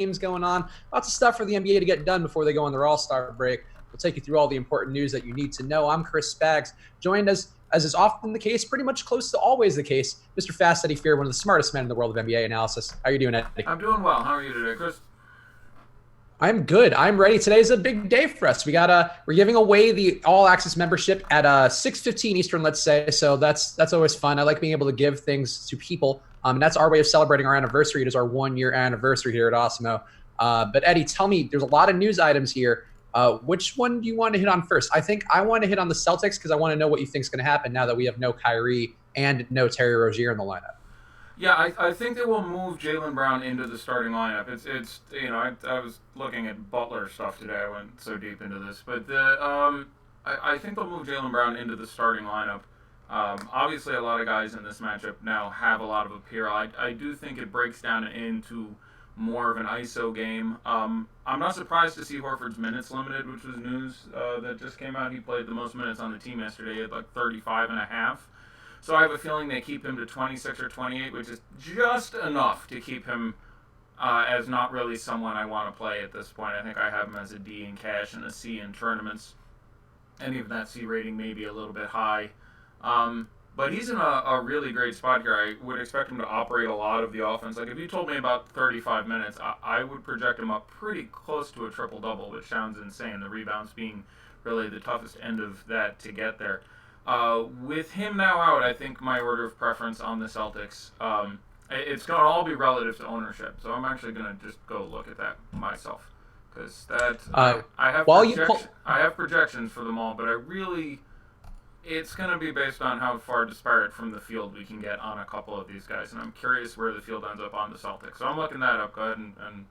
games going on. Lots of stuff for the NBA to get done before they go on their All-Star break. We'll take you through all the important news that you need to know. I'm Chris Spags, joined as is often the case, pretty much close to always the case, Mr. Fast Eddie Fear, one of the smartest men in the world of NBA analysis. How are you doing, Eddie? I'm doing well. How are you today, Chris? I'm good. I'm ready. Today's a big day for us. We're giving away the All Access membership at 6:15 Eastern, let's say. So that's always fun. I like being able to give things to people. And that's our way of celebrating our anniversary. It is our 1-year anniversary here at Awesomeo. But Eddie, tell me, there's a lot of news items here. Which one do you want to hit on first? I think I want to hit on the Celtics because I want to know what you think is going to happen now that we have no Kyrie and no Terry Rozier in the lineup. Yeah, I think they will move Jaylen Brown into the starting lineup. It's I was looking at Butler stuff today. I went so deep into this, but I think they'll move Jaylen Brown into the starting lineup. Obviously, a lot of guys in this matchup now have a lot of appeal. I do think it breaks down into more of an ISO game. I'm not surprised to see Horford's minutes limited, which was news that just came out. He played the most minutes on the team yesterday. He had like 35 and a half. So I have a feeling they keep him to 26 or 28, which is just enough to keep him as not really someone I want to play at this point. I think I have him as a D in cash and a C in tournaments. And even that C rating may be a little bit high. But he's in a really great spot here. I would expect him to operate a lot of the offense. Like, if you told me about 35 minutes, I would project him up pretty close to a triple-double, which sounds insane, the rebounds being really the toughest end of that to get there. With him now out, I think my order of preference on the Celtics, it's going to all be relative to ownership. So I'm actually going to just go look at that myself. Because I have projections for them all, but it's going to be based on how far disparate from the field we can get on a couple of these guys. And I'm curious where the field ends up on the Celtics. So I'm looking that up. Go ahead and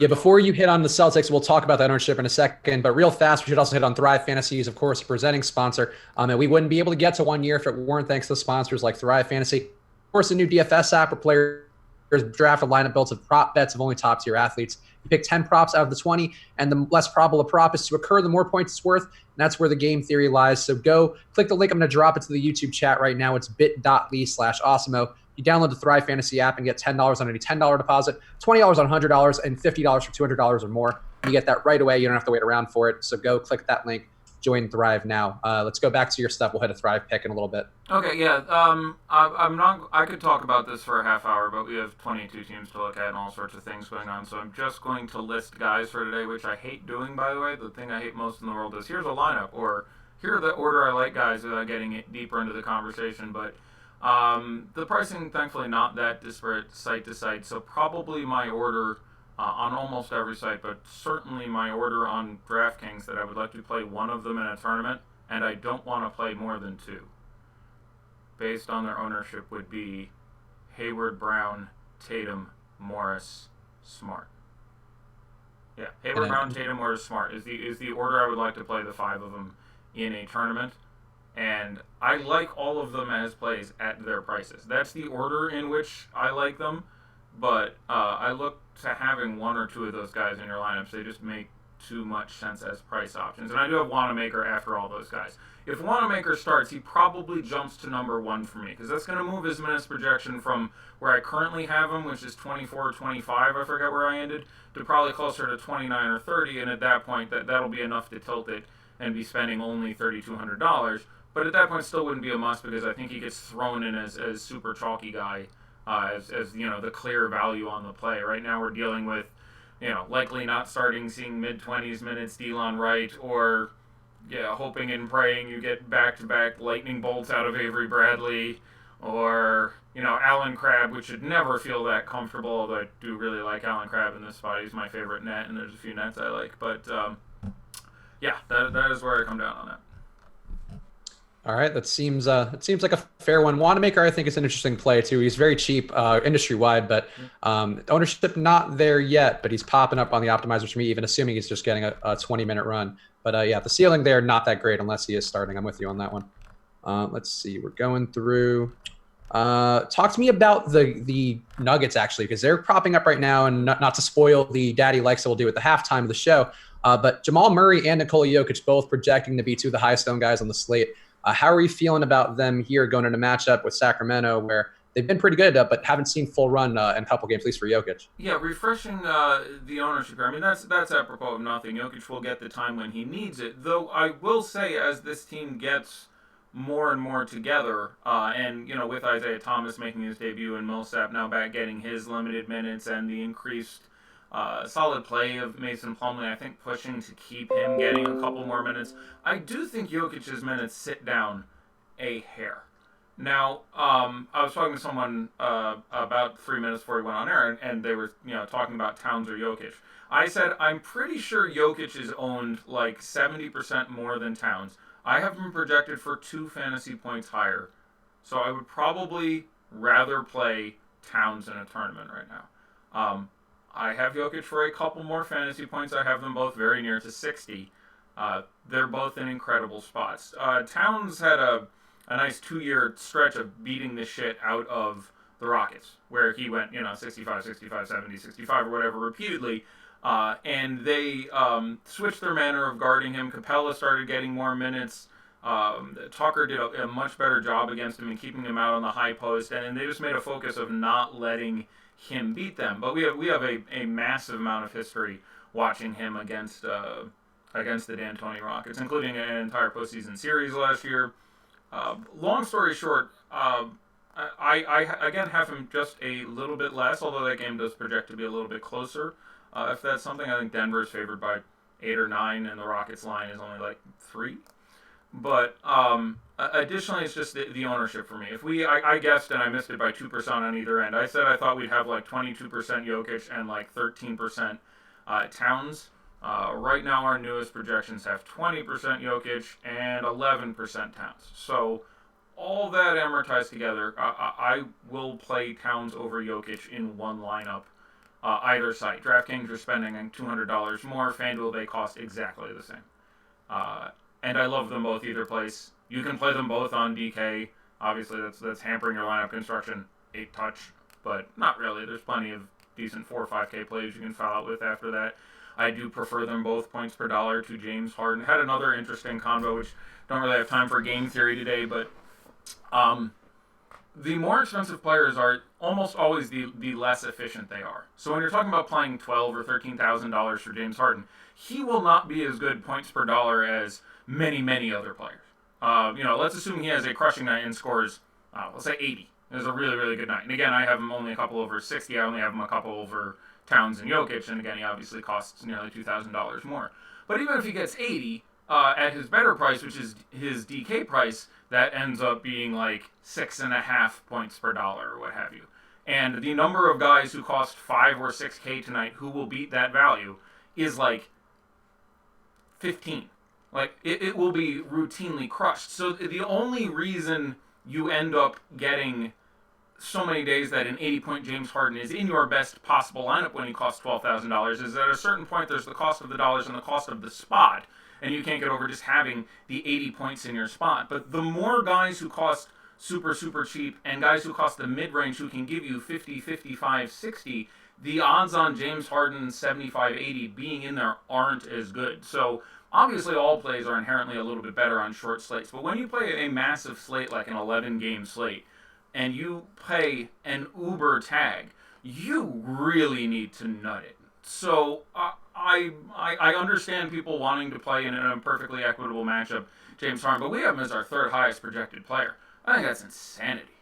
before you hit on the Celtics, we'll talk about that ownership in a second. But real fast, we should also hit on Thrive Fantasies, of course, a presenting sponsor. And we wouldn't be able to get to 1 year if it weren't thanks to sponsors like Thrive Fantasy. Of course, a new DFS app where players draft a lineup built of prop bets of only top-tier athletes. You pick 10 props out of the 20, and the less probable a prop is to occur, the more points it's worth. And that's where the game theory lies. So go click the link. I'm going to drop it to the YouTube chat right now. It's bit.ly/Awesomeo. You download the Thrive Fantasy app and get $10 on any $10 deposit, $20 on $100, and $50 for $200 or more. You get that right away. You don't have to wait around for it. So go click that link. Join Thrive now. Let's go back to your stuff. We'll hit a Thrive pick in a little bit. Okay, yeah. I could talk about this for a half hour, but we have 22 teams to look at and all sorts of things going on. So I'm just going to list guys for today, which I hate doing, by the way. The thing I hate most in the world is here's a lineup, or here are the order I like guys without getting it deeper into the conversation. But the pricing, thankfully, not that disparate site to site. So probably my order on almost every site, but certainly my order on DraftKings that I would like to play one of them in a tournament, and I don't want to play more than two, based on their ownership, would be Hayward, Brown, Tatum, Morris, Smart. Yeah, Hayward, Brown, Tatum, Morris, Smart is the order I would like to play the five of them in a tournament. And I like all of them as plays at their prices. That's the order in which I like them. But I look to having one or two of those guys in your lineups. They just make too much sense as price options. And I do have Wanamaker after all those guys. If Wanamaker starts, he probably jumps to number one for me, because that's going to move his minutes projection from where I currently have him, which is 24 or 25, I forget where I ended, to probably closer to 29 or 30. And at that point, that'll be enough to tilt it and be spending only $3,200. But at that point, still wouldn't be a must, because I think he gets thrown in as super chalky guy, as the clear value on the play. Right now, we're dealing with, likely not seeing mid-20s minutes Delon Wright, or hoping and praying you get back-to-back lightning bolts out of Avery Bradley, or Alan Crabb, which should never feel that comfortable. Although I do really like Alan Crabb in this spot. He's my favorite net, and there's a few nets I like. But that is where I come down on that. All right, it seems like a fair one. Wanamaker, I think, is an interesting play too. He's very cheap, industry-wide, but ownership not there yet. But he's popping up on the optimizers for me, even assuming he's just getting a 20-minute run. But the ceiling there not that great unless he is starting. I'm with you on that one. Let's see, we're going through. Talk to me about the Nuggets actually, because they're propping up right now, and not to spoil the daddy likes that we'll do at the halftime of the show. But Jamal Murray and Nikola Jokic both projecting to be two of the highest owned guys on the slate. How are you feeling about them here going into a matchup with Sacramento, where they've been pretty good, but haven't seen full run in a couple games, at least for Jokic. Yeah, refreshing the ownership here. I mean, that's apropos of nothing. Jokic will get the time when he needs it. Though I will say, as this team gets more and more together, and with Isaiah Thomas making his debut and Millsap now back getting his limited minutes and the increased solid play of Mason Plumlee, I think pushing to keep him getting a couple more minutes. I do think Jokic's minutes sit down a hair. Now, I was talking to someone about 3 minutes before we went on air, and they were, talking about Towns or Jokic. I said, I'm pretty sure Jokic is owned like 70% more than Towns. I have him projected for 2 fantasy points higher. So I would probably rather play Towns in a tournament right now. I have Jokic for a couple more fantasy points. I have them both very near to 60. They're both in incredible spots. Towns had a nice 2-year stretch of beating the shit out of the Rockets, where he went, 65, 65, 70, 65, or whatever repeatedly. And they switched their manner of guarding him. Capella started getting more minutes. Tucker did a much better job against him and keeping him out on the high post. And they just made a focus of not letting him beat them. But we have a massive amount of history watching him against the D'Antoni Rockets, including an entire postseason series last year. Long story short, I again have him just a little bit less, although that game does project to be a little bit closer. If that's something, I think Denver is favored by 8 or 9, and the Rockets line is only like 3. But additionally, it's just the ownership for me. If I guessed and I missed it by 2% on either end. I said I thought we'd have like 22% Jokic and like 13% Towns. Right now, our newest projections have 20% Jokic and 11% Towns. So all that amortized together, I will play Towns over Jokic in one lineup, either site. DraftKings are spending $200 more. FanDuel, they cost exactly the same. And I love them both either place. You can play them both on DK. Obviously, that's hampering your lineup construction. 8 touch, but not really. There's plenty of decent 4 or 5K plays you can foul out with after that. I do prefer them both points per dollar to James Harden. Had another interesting combo, which don't really have time for game theory today, but the more expensive players are almost always the less efficient they are. So when you're talking about playing $12,000 or $13,000 for James Harden, he will not be as good points per dollar as many other players. Let's assume he has a crushing night and scores, let's say 80. It was a really, really good night. And again, I have him only a couple over 60. I only have him a couple over Towns and Jokic, and again, he obviously costs nearly $2,000 more. But even if he gets 80 at his better price, which is his DK price, that ends up being like 6.5 points per dollar or what have you. And the number of guys who cost 5 or 6K tonight who will beat that value is like 15. Like, it will be routinely crushed. So the only reason you end up getting so many days that an 80-point James Harden is in your best possible lineup when he costs $12,000 is at a certain point there's the cost of the dollars and the cost of the spot, and you can't get over just having the 80 points in your spot. But the more guys who cost super cheap and guys who cost the mid-range who can give you 50, 55, 60, the odds on James Harden's 75, 80 being in there aren't as good. So obviously all plays are inherently a little bit better on short slates, but when you play a massive slate like an 11-game slate, and you pay an uber tag, you really need to nut it. So I understand people wanting to play in a perfectly equitable matchup, James Harden, but we have him as our 3rd highest projected player. I think that's insanity.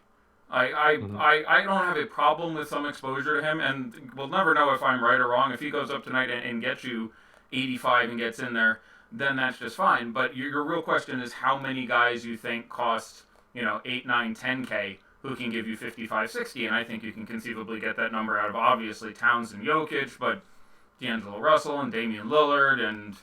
I don't have a problem with some exposure to him, and we'll never know if I'm right or wrong. If he goes up tonight and gets you 85 and gets in there, then that's just fine. But your real question is how many guys you think cost 8, 9, 10K who can give you 55, 60, and I think you can conceivably get that number out of obviously Towns and Jokic, but D'Angelo Russell and Damian Lillard and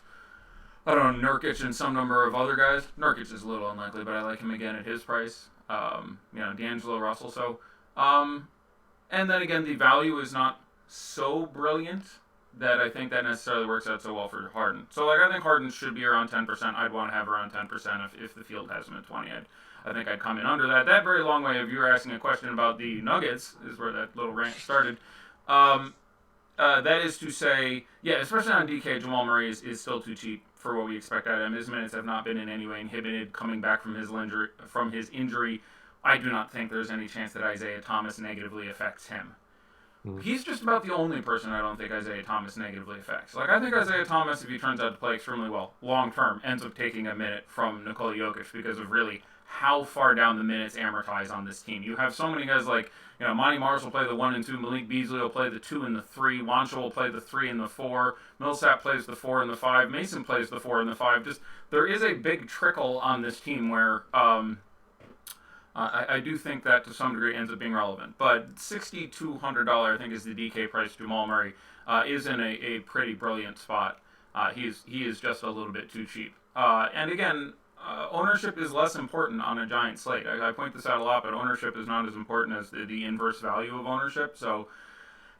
I don't know, Nurkic and some number of other guys. Nurkic is a little unlikely, but I like him again at his price. D'Angelo Russell. So, and then again, the value is not so brilliant that I think that necessarily works out so well for Harden. So, I think Harden should be around 10%. I'd want to have around 10% if the field has him at 20. I think I'd come in under that. That very long way of you were asking a question about the Nuggets is where that little rant started. That is to say, yeah, especially on DK, Jamal Murray is still too cheap for what we expect out of him. His minutes have not been in any way inhibited coming back from his injury I do not think there's any chance that Isaiah Thomas negatively affects him. He's just about the only person I don't think Isaiah Thomas negatively affects. Like, I think Isaiah Thomas, if he turns out to play extremely well, long-term, ends up taking a minute from Nikola Jokic because of really how far down the minutes amortize on this team. You have so many guys like, Monty Morris will play the 1 and 2, Malik Beasley will play the 2 and the 3, Juancho will play the 3 and the 4, Millsap plays the 4 and the 5, Mason plays the 4 and the 5. Just, there is a big trickle on this team where, I do think that to some degree ends up being relevant. But $6,200, I think, is the DK price. Jamal Murray is in a pretty brilliant spot. He is just a little bit too cheap. And again, ownership is less important on a giant slate. I point this out a lot, but ownership is not as important as the inverse value of ownership. So,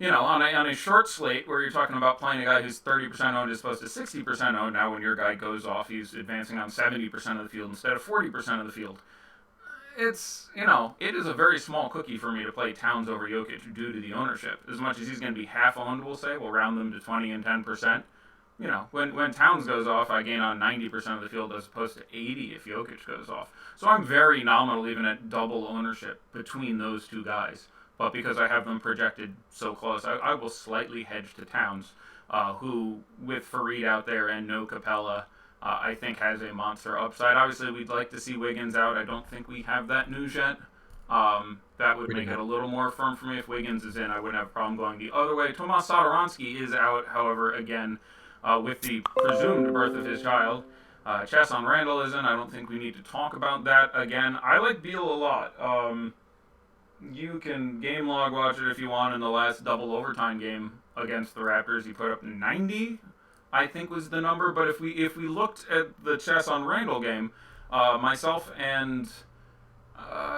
on a short slate where you're talking about playing a guy who's 30% owned as opposed to 60% owned, now when your guy goes off, he's advancing on 70% of the field instead of 40% of the field. It's, it is a very small cookie for me to play Towns over Jokic due to the ownership. As much as he's going to be half owned, we'll say, we'll round them to 20 and 10%. When Towns goes off, I gain on 90% of the field as opposed to 80 if Jokic goes off. So I'm very nominal even at double ownership between those two guys. But because I have them projected so close, I will slightly hedge to Towns, who, with Fareed out there and no Capella, I think has a monster upside. Obviously, we'd like to see Wiggins out. I don't think we have that news yet. That would make it a little more firm for me. If Wiggins is in, I wouldn't have a problem going the other way. Tomas Satoransky is out, however, again, with the presumed birth of his child. Chesson Randall is in. I don't think we need to talk about that again. I like Beal a lot. You can game log watch it if you want. In the last double overtime game against the Raptors, he put up 90. I think was the number, but if we looked at the Chesson Randall game, myself and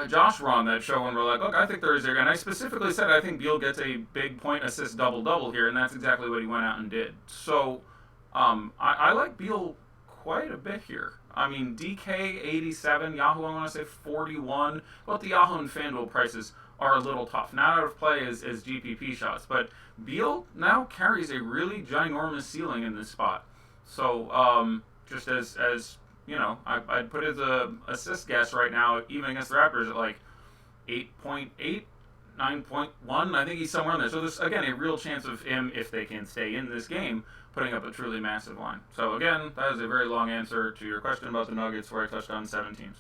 Josh were on that show and we're like, look, I think there is there, and I specifically said I think Beal gets a big point assist double here, and that's exactly what he went out and did. So I like Beal quite a bit here. I mean, DK 87, Yahoo I want to say 41, but the Yahoo and FanDuel prices are a little tough. Not out of play as GPP shots, but Beal now carries a really ginormous ceiling in this spot. So just as I'd put his assist guess right now, even against the Raptors, at like 8.8, 9.1. I think he's somewhere in there. So there's, again, a real chance of him, if they can stay in this game, putting up a truly massive line. So again, that is a very long answer to your question about the Nuggets, where I touched on 7 teams.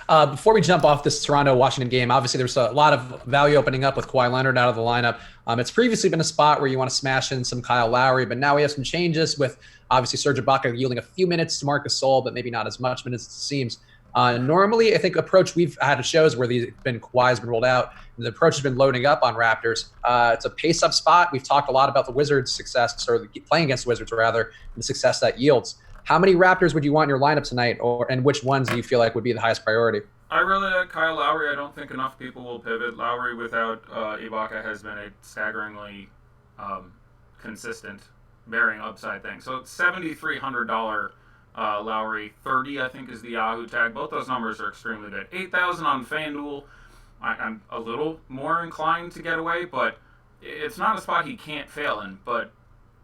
Before we jump off this Toronto-Washington game, obviously there's a lot of value opening up with Kawhi Leonard out of the lineup. It's previously been a spot where you want to smash in some Kyle Lowry, but now we have some changes with obviously Serge Ibaka yielding a few minutes to Marc Gasol, but maybe not as much minutes as it seems. Normally, I think approach we've had shows where Kawhi's been rolled out, and the approach has been loading up on Raptors. It's a pace-up spot. We've talked a lot about the Wizards' success, or playing against the Wizards rather, and the success that yields. How many Raptors would you want in your lineup tonight, and which ones do you feel like would be the highest priority? I really like Kyle Lowry. I don't think enough people will pivot. Lowry without Ibaka has been a staggeringly consistent, bearing upside thing. So $7,300 Lowry, 30 I think is the Yahoo tag. Both those numbers are extremely good. 8,000 on FanDuel. I'm a little more inclined to get away, but it's not a spot he can't fail in. But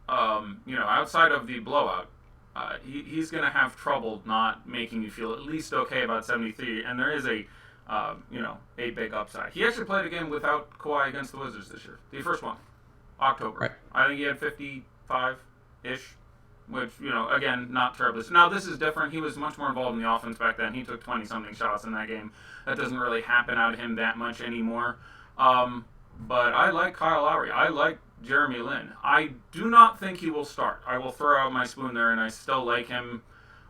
outside of the blowout, he's going to have trouble not making you feel at least okay about 73, and there is a big upside. He actually played a game without Kawhi against the Wizards this year, the first one, October. Right. I think he had 55-ish, which, again, not terribly. Now, this is different. He was much more involved in the offense back then. He took 20-something shots in that game. That doesn't really happen out of him that much anymore. But I like Kyle Lowry. I like Jeremy Lin. I do not think he will start. I will throw out my spoon there, and I still like him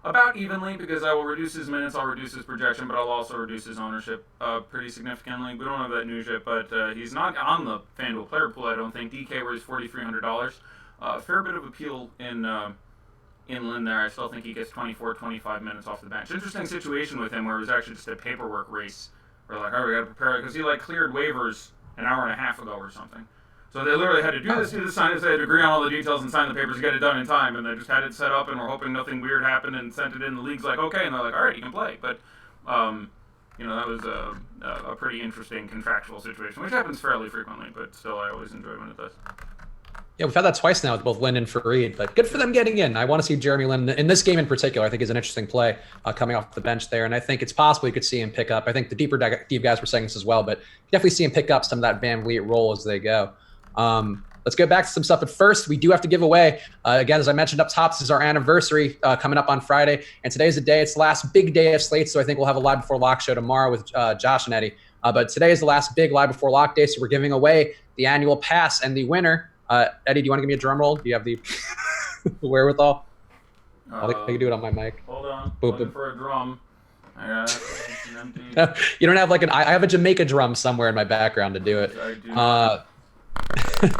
about evenly because I will reduce his minutes, I'll reduce his projection, but I'll also reduce his ownership pretty significantly. We don't have that news yet, but he's not on the FanDuel player pool, I don't think. DK, where he's $4,300. Fair bit of appeal in Lin there. I still think he gets 24, 25 minutes off the bench. Interesting situation with him where it was actually just a paperwork race. We're like, all right, we got to prepare it because he cleared waivers an hour and a half ago or something. So they literally had to do this, sign this, they had to agree on all the details and sign the papers to get it done in time, and they just had it set up and we're hoping nothing weird happened and sent it in. The league's like, okay, and they're like, all right, you can play. But, that was a pretty interesting contractual situation, which happens fairly frequently, but still I always enjoy when it does. Yeah, we've had that twice now with both Lin and Fareed, but good for them getting in. I want to see Jeremy Lin in this game in particular. I think is an interesting play coming off the bench there, and I think it's possible you could see him pick up. I think the deep guys were saying this as well, but definitely see him pick up some of that Van Vliet role as they go. Let's go back to some stuff, but first we do have to give away. Again, as I mentioned up top, this is our anniversary coming up on Friday, and today's the day. It's the last big day of slate, so I think we'll have a live before lock show tomorrow with Josh and Eddie. But today is the last big live before lock day, so we're giving away the annual pass, and the winner. Eddie, do you want to give me a drum roll? Do you have the wherewithal? I can do it on my mic. Hold on. Boop, Looking boop. for a drum. Empty. No, you don't have like I have a Jamaica drum somewhere in my background to do it. I do.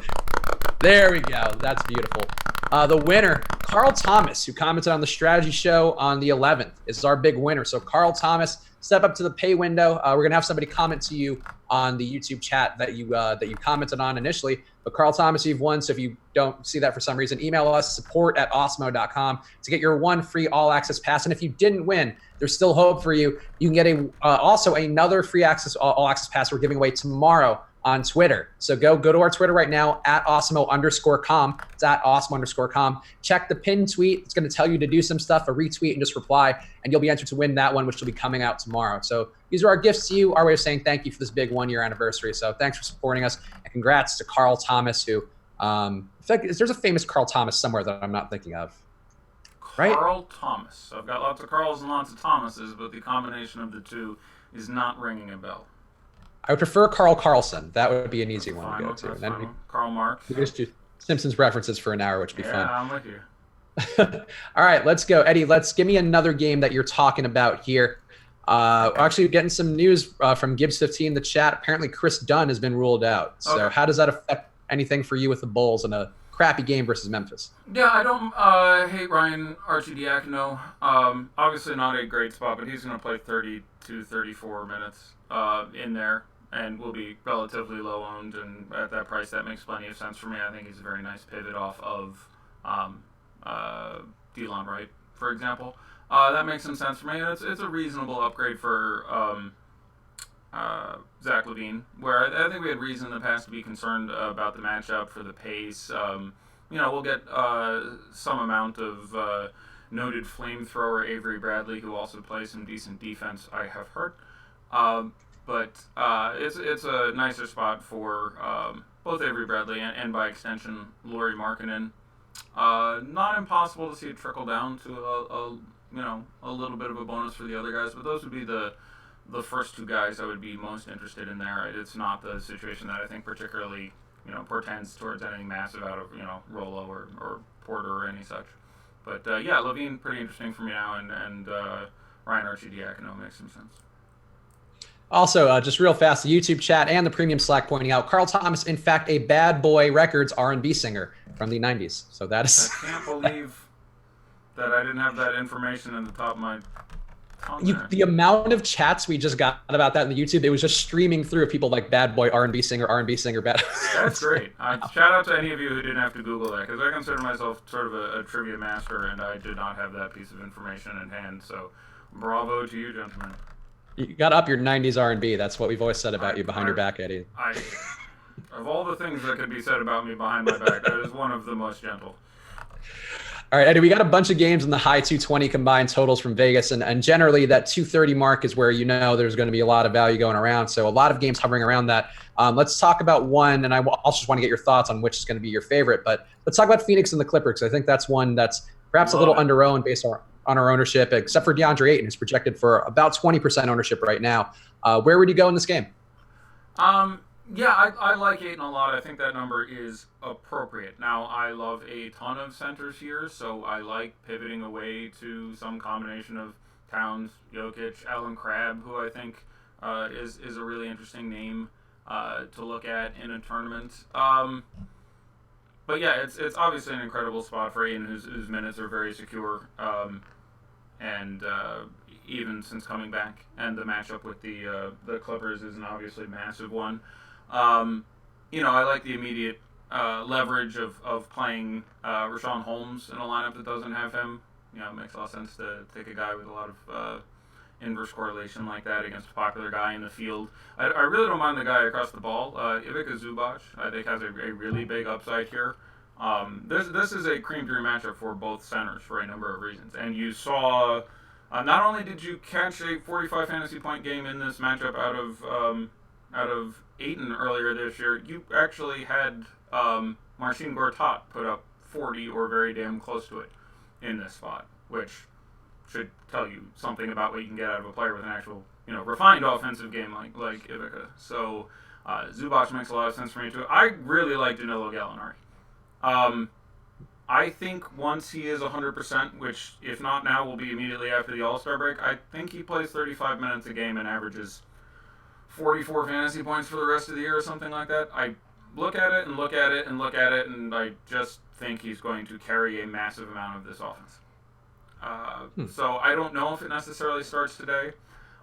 There we go. That's beautiful. The winner, Carl Thomas, who commented on the strategy show on the 11th, is our big winner. So Carl Thomas, step up to the pay window. We're gonna have somebody comment to you on the YouTube chat that you commented on initially. But Carl Thomas, you've won. So if you don't see that for some reason, email us support@awesomeo.com to get your one free all access pass. And if you didn't win, there's still hope for you. You can get also another free access all access pass we're giving away tomorrow on Twitter. So go to our Twitter right now @Awesomeo_com. It's @Awesomeo_com. Check the pinned tweet. It's going to tell you to do some stuff, a retweet, and just reply, and you'll be entered to win that one, which will be coming out tomorrow. So these are our gifts to you, our way of saying thank you for this big 1-year anniversary. So thanks for supporting us, and congrats to Carl Thomas, who I feel like there's a famous Carl Thomas somewhere that I'm not thinking of. Right? Carl Thomas. I've got lots of Carls and lots of Thomases, but the combination of the two is not ringing a bell. I would prefer Carl Carlson. That would be an easy one to go to. And then Karl Marx. we just do Simpsons references for an hour, which would be fun. Yeah, I'm with you. All right, let's go. Eddie, let's give me another game that you're talking about here. Actually, getting some news from Gibbs15 in the chat. Apparently, Chris Dunn has been ruled out. So how does that affect anything for you with the Bulls in a crappy game versus Memphis? Yeah, I don't hate Ryan Arcidiacono. Obviously not a great spot, but he's going to play 30 to 34 minutes in there and will be relatively low owned. And at that price, that makes plenty of sense for me. I think he's a very nice pivot off of Delon Wright, for example. That makes some sense for me. And it's a reasonable upgrade for Zach LaVine, where I think we had reason in the past to be concerned about the matchup for the pace. We'll get some amount of noted flamethrower Avery Bradley, who also plays some decent defense, I have heard. But it's a nicer spot for both Avery Bradley and by extension, Lauri Markkanen. Not impossible to see it trickle down to a little bit of a bonus for the other guys, but those would be the first two guys I would be most interested in there. It's not the situation that I think particularly, portends towards anything massive out of, Rolo or Porter or any such. But, LaVine, pretty interesting for me now, and Ryan Arcidiacono makes some sense. Also, just real fast, the YouTube chat and the premium Slack pointing out, Carl Thomas, in fact, a Bad Boy Records R&B singer from the 90s. So that is... I can't believe that I didn't have that information in the top of my tongue. The amount of chats we just got about that in the YouTube, it was just streaming through of people like Bad Boy, R&B singer, bad. That's great. Shout out to any of you who didn't have to Google that, because I consider myself sort of a trivia master, and I did not have that piece of information in hand. So bravo to you, gentlemen. You got to up your 90s R&B. That's what we've always said about you behind your back, Eddie. Of all the things that could be said about me behind my back, that is one of the most gentle. All right, Eddie, we got a bunch of games in the high 220 combined totals from Vegas, and generally that 230 mark is where there's going to be a lot of value going around. So a lot of games hovering around that. Let's talk about one, and I also just want to get your thoughts on which is going to be your favorite. But let's talk about Phoenix and the Clippers. I think that's one that's perhaps a little under-owned based on our ownership, except for DeAndre Ayton, who's projected for about 20% ownership right now. Where would you go in this game? I like Ayton a lot. I think that number is appropriate. Now, I love a ton of centers here, so I like pivoting away to some combination of Towns, Jokic, Allen Crabbe, who I think is a really interesting name to look at in a tournament. But yeah, it's obviously an incredible spot for Ayton, whose minutes are very secure, and even since coming back, and the matchup with the Clippers is an obviously massive one. I like the immediate leverage of playing Rashawn Holmes in a lineup that doesn't have him. It makes a lot of sense to take a guy with a lot of inverse correlation like that against a popular guy in the field. I really don't mind the guy across the ball. Ivica Zubac, I think, has a really big upside here. This is a cream dream matchup for both centers for a number of reasons. And you saw, not only did you catch a 45 fantasy point game in this matchup out of Ayton earlier this year, you actually had Marcin Gortat put up 40 or very damn close to it in this spot, which should tell you something about what you can get out of a player with an actual, refined offensive game like Ivica. So Zubac makes a lot of sense for me too. I really like Danilo Gallinari. I think once he is 100%, which if not now will be immediately after the All-Star break, I think he plays 35 minutes a game and averages 44 fantasy points for the rest of the year or something like that. I look at it and look at it and look at it, and I just think he's going to carry a massive amount of this offense. So I don't know if it necessarily starts today.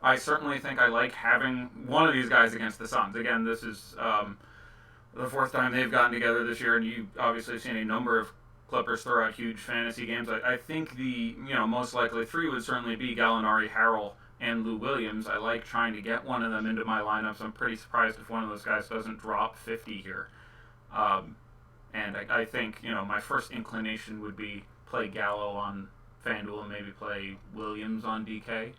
I certainly think I like having one of these guys against the Suns. Again, this is the fourth time they've gotten together this year, and you obviously have seen a number of Clippers throw out huge fantasy games. I think the most likely three would certainly be Gallinari, Harrell, and Lou Williams. I like trying to get one of them into my lineups. I'm pretty surprised if one of those guys doesn't drop 50 here. And I think my first inclination would be play Gallo on FanDuel and maybe play Williams on DK.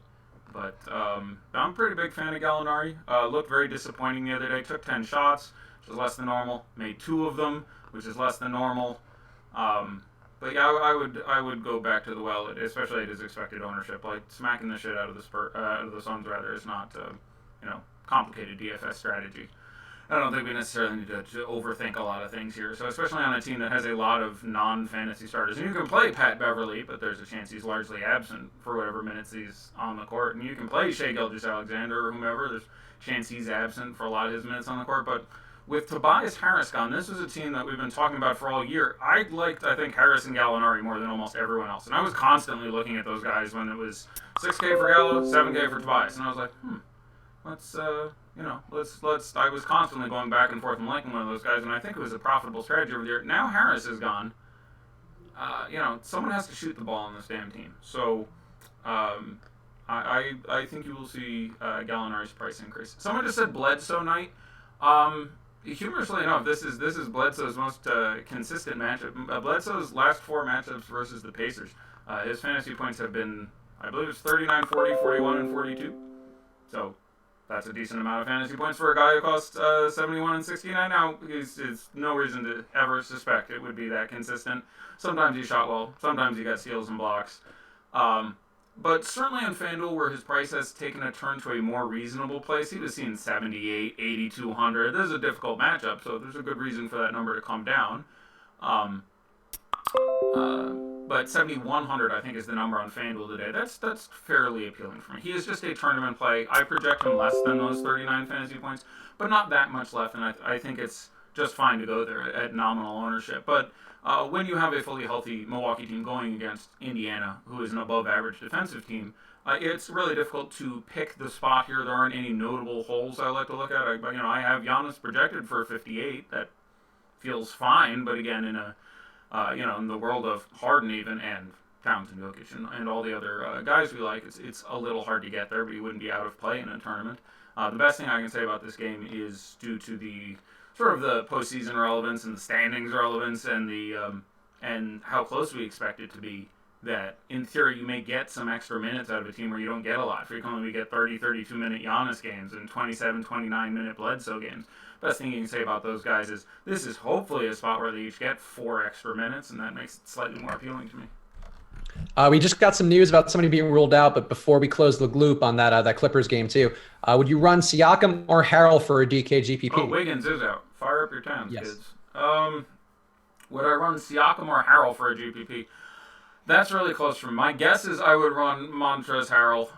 But I'm a pretty big fan of Gallinari. Looked very disappointing the other day. Took 10 shots, which is less than normal. Made 2 of them, which is less than normal. But yeah, I would go back to the well, especially at his expected ownership. Like smacking the shit out of the Suns rather is not complicated DFS strategy. I don't think we necessarily need to overthink a lot of things here. So especially on a team that has a lot of non-fantasy starters. And you can play Pat Beverly, but there's a chance he's largely absent for whatever minutes he's on the court. And you can play Shai Gilgeous-Alexander or whomever. There's a chance he's absent for a lot of his minutes on the court. But with Tobias Harris gone, this was a team that we've been talking about for all year. I think, Harris and Gallinari more than almost everyone else. And I was constantly looking at those guys when it was 6K for Gallo, 7K for Tobias. And I was like, let's I was constantly going back and forth and liking one of those guys, and I think it was a profitable strategy over the year. Now Harris is gone. Someone has to shoot the ball on this damn team. So I think you will see Gallinari's price increase. Someone just said Bledsoe night. Humorously enough, this is Bledsoe's most consistent matchup. Bledsoe's last 4 matchups versus the Pacers, his fantasy points have been, I believe it's 39, 40, 41, and 42. So that's a decent amount of fantasy points for a guy who costs 71 and 69. Now, it's no reason to ever suspect it would be that consistent. Sometimes he shot well. Sometimes he got steals and blocks. But certainly on FanDuel, where his price has taken a turn to a more reasonable place, he was seeing 78, 8,200. This is a difficult matchup, so there's a good reason for that number to come down. But 7,100, I think, is the number on FanDuel today. That's fairly appealing for me. He is just a tournament play. I project him less than those 39 fantasy points, but not that much left, and I think it's just fine to go there at nominal ownership. But when you have a fully healthy Milwaukee team going against Indiana, who is an above-average defensive team, it's really difficult to pick the spot here. There aren't any notable holes I like to look at. I have Giannis projected for 58. That feels fine, but again, in a in the world of Harden even and Towns and Jokic and all the other guys we like, it's a little hard to get there, but he wouldn't be out of play in a tournament. The best thing I can say about this game is due to the sort of the postseason relevance and the standings relevance and the and how close we expect it to be, that in theory you may get some extra minutes out of a team where you don't get a lot. Frequently we get 30, 32-minute Giannis games and 27, 29-minute Bledsoe games. Best thing you can say about those guys is this is hopefully a spot where they each get 4 extra minutes, and that makes it slightly more appealing to me. We just got some news about somebody being ruled out, but before we close the loop on that Clippers game too, would you run Siakam or Harrell for a DK GPP? Oh, Wiggins is out. Fire up your towns, yes. Kids. Would I run Siakam or Harrell for a GPP? That's really close for me. My guess is I would run Montrezl Harrell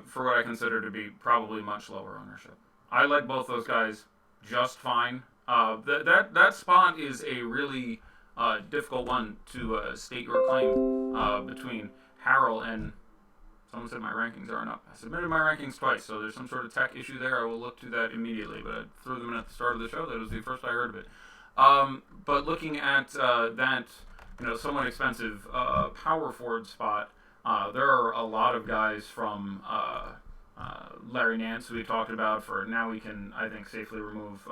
for what I consider to be probably much lower ownership. I like both those guys just fine. That spot is a really difficult one to state your claim between Harrell and someone said my rankings aren't up. I submitted my rankings twice, so there's some sort of tech issue there. I will look to that immediately, but I threw them in at the start of the show. That was the first I heard of it. But looking at that, somewhat expensive power forward spot, there are a lot of guys from Larry Nance, who we talked about. For now, we can, I think, safely remove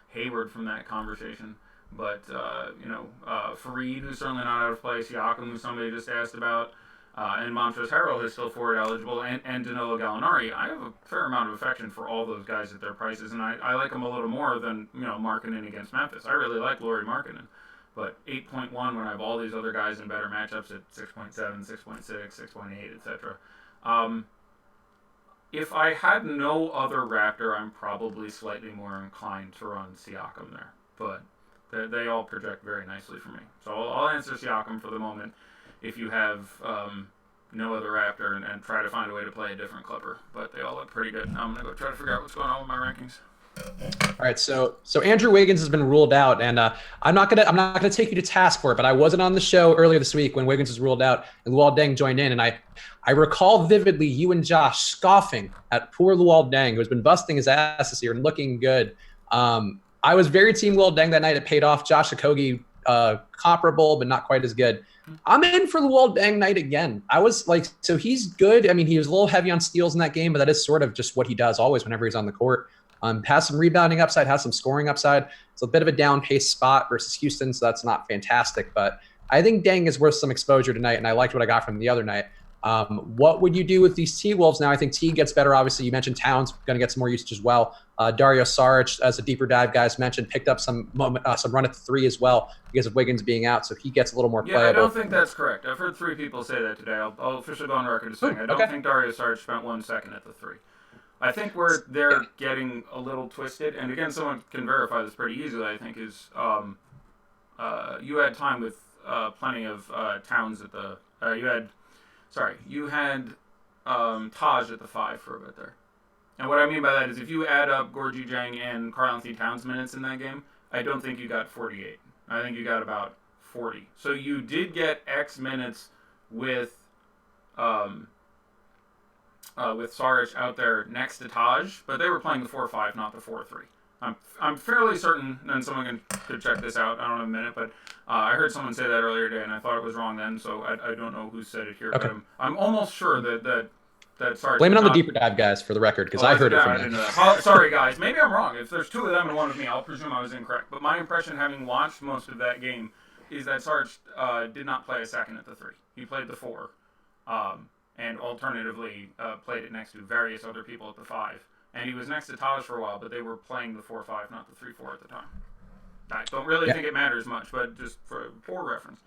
Hayward from that conversation. But Fareed, who's certainly not out of place, Siakam, who somebody just asked about, and Montrezl Harrell, who's still forward eligible, and Danilo Gallinari. I have a fair amount of affection for all those guys at their prices, and I like them a little more than Markkanen against Memphis. I really like Lauri Markkanen, but 8.1 when I have all these other guys in better matchups at 6.7, 6.6, 6.8, etc. If I had no other Raptor, I'm probably slightly more inclined to run Siakam there, but they all project very nicely for me. So I'll answer Siakam for the moment if you have no other Raptor and try to find a way to play a different Clipper. But they all look pretty good. Now I'm going to go try to figure out what's going on with my rankings. All right, so Andrew Wiggins has been ruled out, and I'm not gonna take you to task for it, but I wasn't on the show earlier this week when Wiggins was ruled out and Luol Deng joined in, and I recall vividly you and Josh scoffing at poor Luol Deng, who has been busting his ass this year and looking good. I was very team Luol Deng that night. It paid off. Josh Okogie, comparable but not quite as good. I'm in for Luol Deng night again. I was like, so he's good. I mean, he was a little heavy on steals in that game, but that is sort of just what he does always whenever he's on the court. Has some rebounding upside, has some scoring upside. It's a bit of a down-paced spot versus Houston, so that's not fantastic. But I think Deng is worth some exposure tonight, and I liked what I got from the other night. What would you do with these T-Wolves now? I think T gets better. Obviously, you mentioned Towns going to get some more usage as well. Dario Saric, as a deeper dive guys mentioned, picked up some run at the three as well because of Wiggins being out, so he gets a little more playable. Yeah, I don't think that's correct. I've heard 3 people say that today. I'll officially go on record as saying I don't think Dario Saric spent 1 second at the 3. I think where they're getting a little twisted, and again, someone can verify this pretty easily, I think, is you had time with plenty of Towns at the you had Taj at the 5 for a bit there. And what I mean by that is if you add up Gorgie Jang and Karl-Anthony Towns minutes in that game, I don't think you got 48. I think you got about 40. So you did get X minutes with Saric out there next to Taj, but they were playing the 4-5, not the 4-3. I'm fairly certain, and someone could check this out, I don't know in a minute, but I heard someone say that earlier today, and I thought it was wrong then, so I don't know who said it here, okay. But I'm almost sure that Saric... Blame it on the deeper dive guys for the record, because I heard it from them. Sorry, guys. Maybe I'm wrong. If there's 2 of them and 1 of me, I'll presume I was incorrect. But my impression, having watched most of that game, is that Saric did not play a second at the 3. He played the 4. And alternatively played it next to various other people at the 5. And he was next to Taj for a while, but they were playing the 4-5, not the 3-4 at the time. I don't really think it matters much, but just for reference.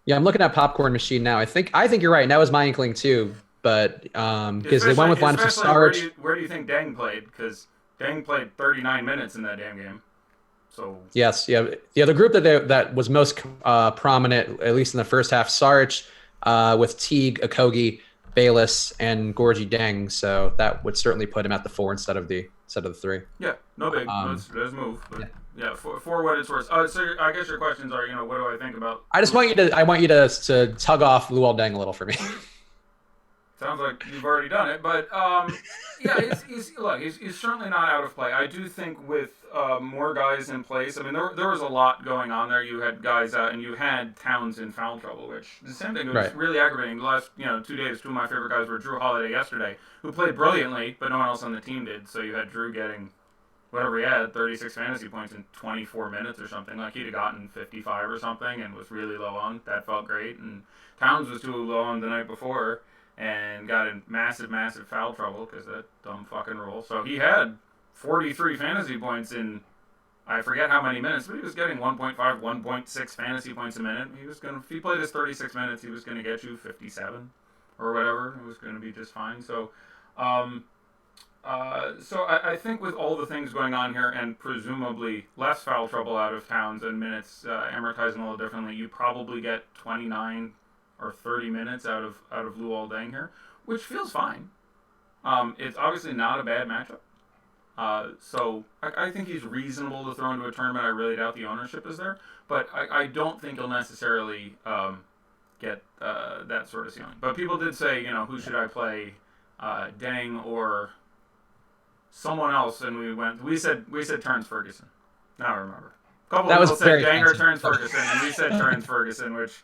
Yeah, I'm looking at Popcorn Machine now. I think you're right, and that was my inkling too. But because they went with lineups of Saric. Where do you think Deng played? Because Deng played 39 minutes in that damn game. So yes, yeah. The group that was most prominent, at least in the first half, Saric with Teague, Okogie, Bayless, and Gorgie Deng. So that would certainly put him at the 4 instead of the 3. Yeah, no big. Let's move. But yeah, for what it's worth. So I guess your questions are, what do I think about? I want you to tug off Luol Deng a little for me. Sounds like you've already done it, but yeah, he's certainly not out of play. I do think with more guys in place, I mean, there was a lot going on there. You had guys out, and you had Towns in foul trouble, which the same thing was really aggravating. The last 2 days, 2 of my favorite guys were Drew Holiday yesterday, who played brilliantly, but no one else on the team did. So you had Drew getting whatever he had, 36 fantasy points in 24 minutes or something. Like he'd have gotten 55 or something, and was really low on. That felt great. And Towns was too low on the night before, and got in massive foul trouble because that dumb fucking rule. So he had 43 fantasy points in, I forget how many minutes, but he was getting 1.5, 1.6 fantasy points a minute. If he played his 36 minutes, he was going to get you 57 or whatever. It was going to be just fine. So, I think with all the things going on here and presumably less foul trouble out of Towns and minutes amortizing a little differently, you probably get 29 or 30 minutes out of Luol Deng here, which feels fine. It's obviously not a bad matchup. So I think he's reasonable to throw into a tournament. I really doubt the ownership is there, but I don't think he'll necessarily get that sort of ceiling. But people did say, who should I play, Deng or someone else? And we said Terrence Ferguson. Now I remember. A couple of people said Deng or Terrence Ferguson, and we said Terrence Ferguson, which...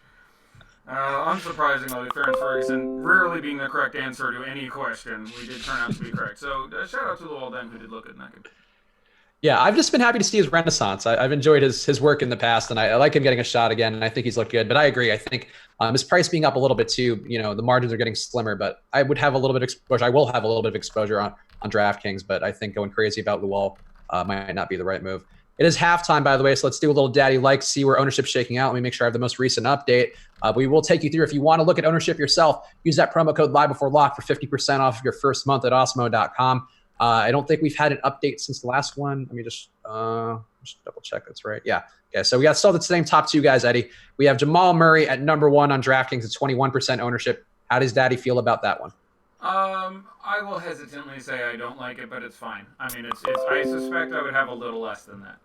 unsurprisingly, Terrence Ferguson rarely being the correct answer to any question, we did turn out to be correct. So shout out to Luol Deng, who did look at that game. Yeah, I've just been happy to see his renaissance. I've enjoyed his work in the past, and I like him getting a shot again. And I think he's looked good. But I agree. I think his price being up a little bit too. The margins are getting slimmer. But I would have a little bit of exposure. I will have a little bit of exposure on DraftKings. But I think going crazy about the wall might not be the right move. It is halftime, by the way. So let's do a little daddy like, see where ownership's shaking out. Let me make sure I have the most recent update. We will take you through. If you want to look at ownership yourself, use that promo code live before lock for 50% off your first month at awesomeo.com. I don't think we've had an update since the last one. Let me just double check. That's right. Yeah. Okay. So we got still the same top two guys, Eddie. We have Jamal Murray at number 1 on DraftKings at 21% ownership. How does Daddy feel about that one? I will hesitantly say I don't like it, but it's fine. I mean, I suspect I would have a little less than that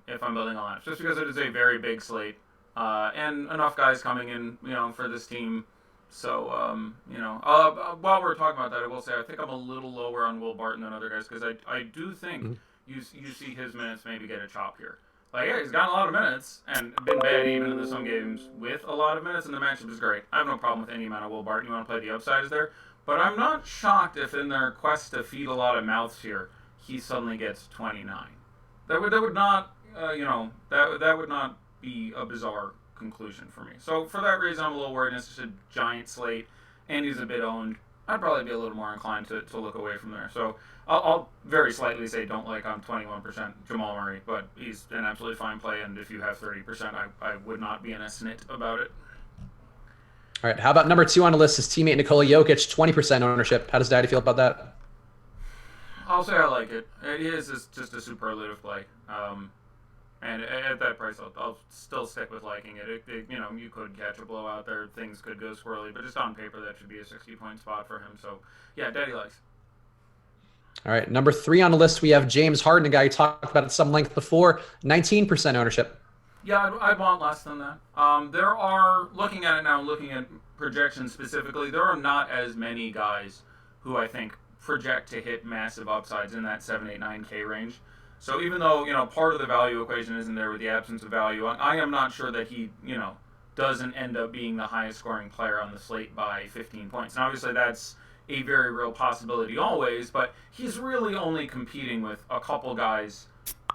if I'm building a lineup, just because it is a very big slate and enough guys coming in, for this team. So, while we're talking about that, I will say I think I'm a little lower on Will Barton than other guys because I do think you see his minutes maybe get a chop here. Like, yeah, he's gotten a lot of minutes and been bad even in some games with a lot of minutes, and the matchup is great. I have no problem with any amount of Will Barton. You want to play the upside is there. But I'm not shocked if in their quest to feed a lot of mouths here, he suddenly gets 29. That would not, that would not be a bizarre conclusion for me. So for that reason, I'm a little worried. It's just a giant slate, and he's a bit owned. I'd probably be a little more inclined to look away from there. So I'll very slightly say don't like on 21% Jamal Murray, but he's an absolutely fine play, and if you have 30%, I would not be in a snit about it. All right, how about number 2 on the list is teammate Nikola Jokic, 20% ownership. How does Daddy feel about that? I'll say I like it. It is just a superlative play. And at that price, I'll still stick with liking it. You could catch a blowout there. Things could go squirrely, but just on paper, that should be a 60-point spot for him. So, yeah, Daddy likes. All right, number 3 on the list, we have James Harden, a guy you talked about at some length before, 19% ownership. Yeah, I'd want less than that. There are, looking at it now, looking at projections specifically, there are not as many guys who I think project to hit massive upsides in that 7, 8, 9K range. So even though, part of the value equation isn't there with the absence of value, I am not sure that he, doesn't end up being the highest scoring player on the slate by 15 points. And obviously that's a very real possibility always, but he's really only competing with a couple guys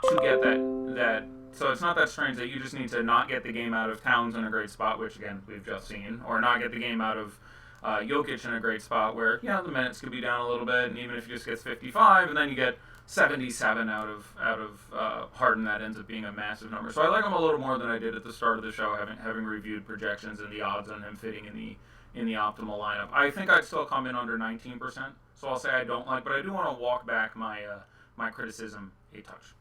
to get that. So it's not that strange that you just need to not get the game out of Towns in a great spot, which again, we've just seen, or not get the game out of Jokic in a great spot where, the minutes could be down a little bit, and even if he just gets 55, and then you get 77 out of Harden, that ends up being a massive number. So I like him a little more than I did at the start of the show, having reviewed projections and the odds on him fitting in the optimal lineup. I think I'd still come in under 19%, so I'll say I don't like, but I do want to walk back my criticism a touch.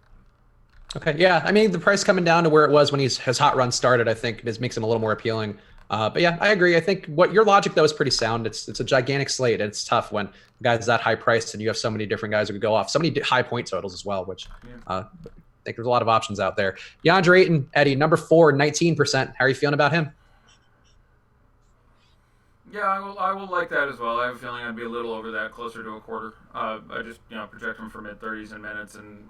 Okay, yeah. I mean, the price coming down to where it was when his hot run started, I think this makes him a little more appealing. But yeah, I agree. I think what your logic though is pretty sound. It's a gigantic slate, and it's tough when guys that high priced and you have so many different guys who could go off, so many high point totals as well. Which I think there's a lot of options out there. DeAndre Ayton, Eddie, number 4, 19%. How are you feeling about him? Yeah, I will like that as well. I have a feeling I'd be a little over that, closer to a quarter. I just project him for mid-30s in minutes and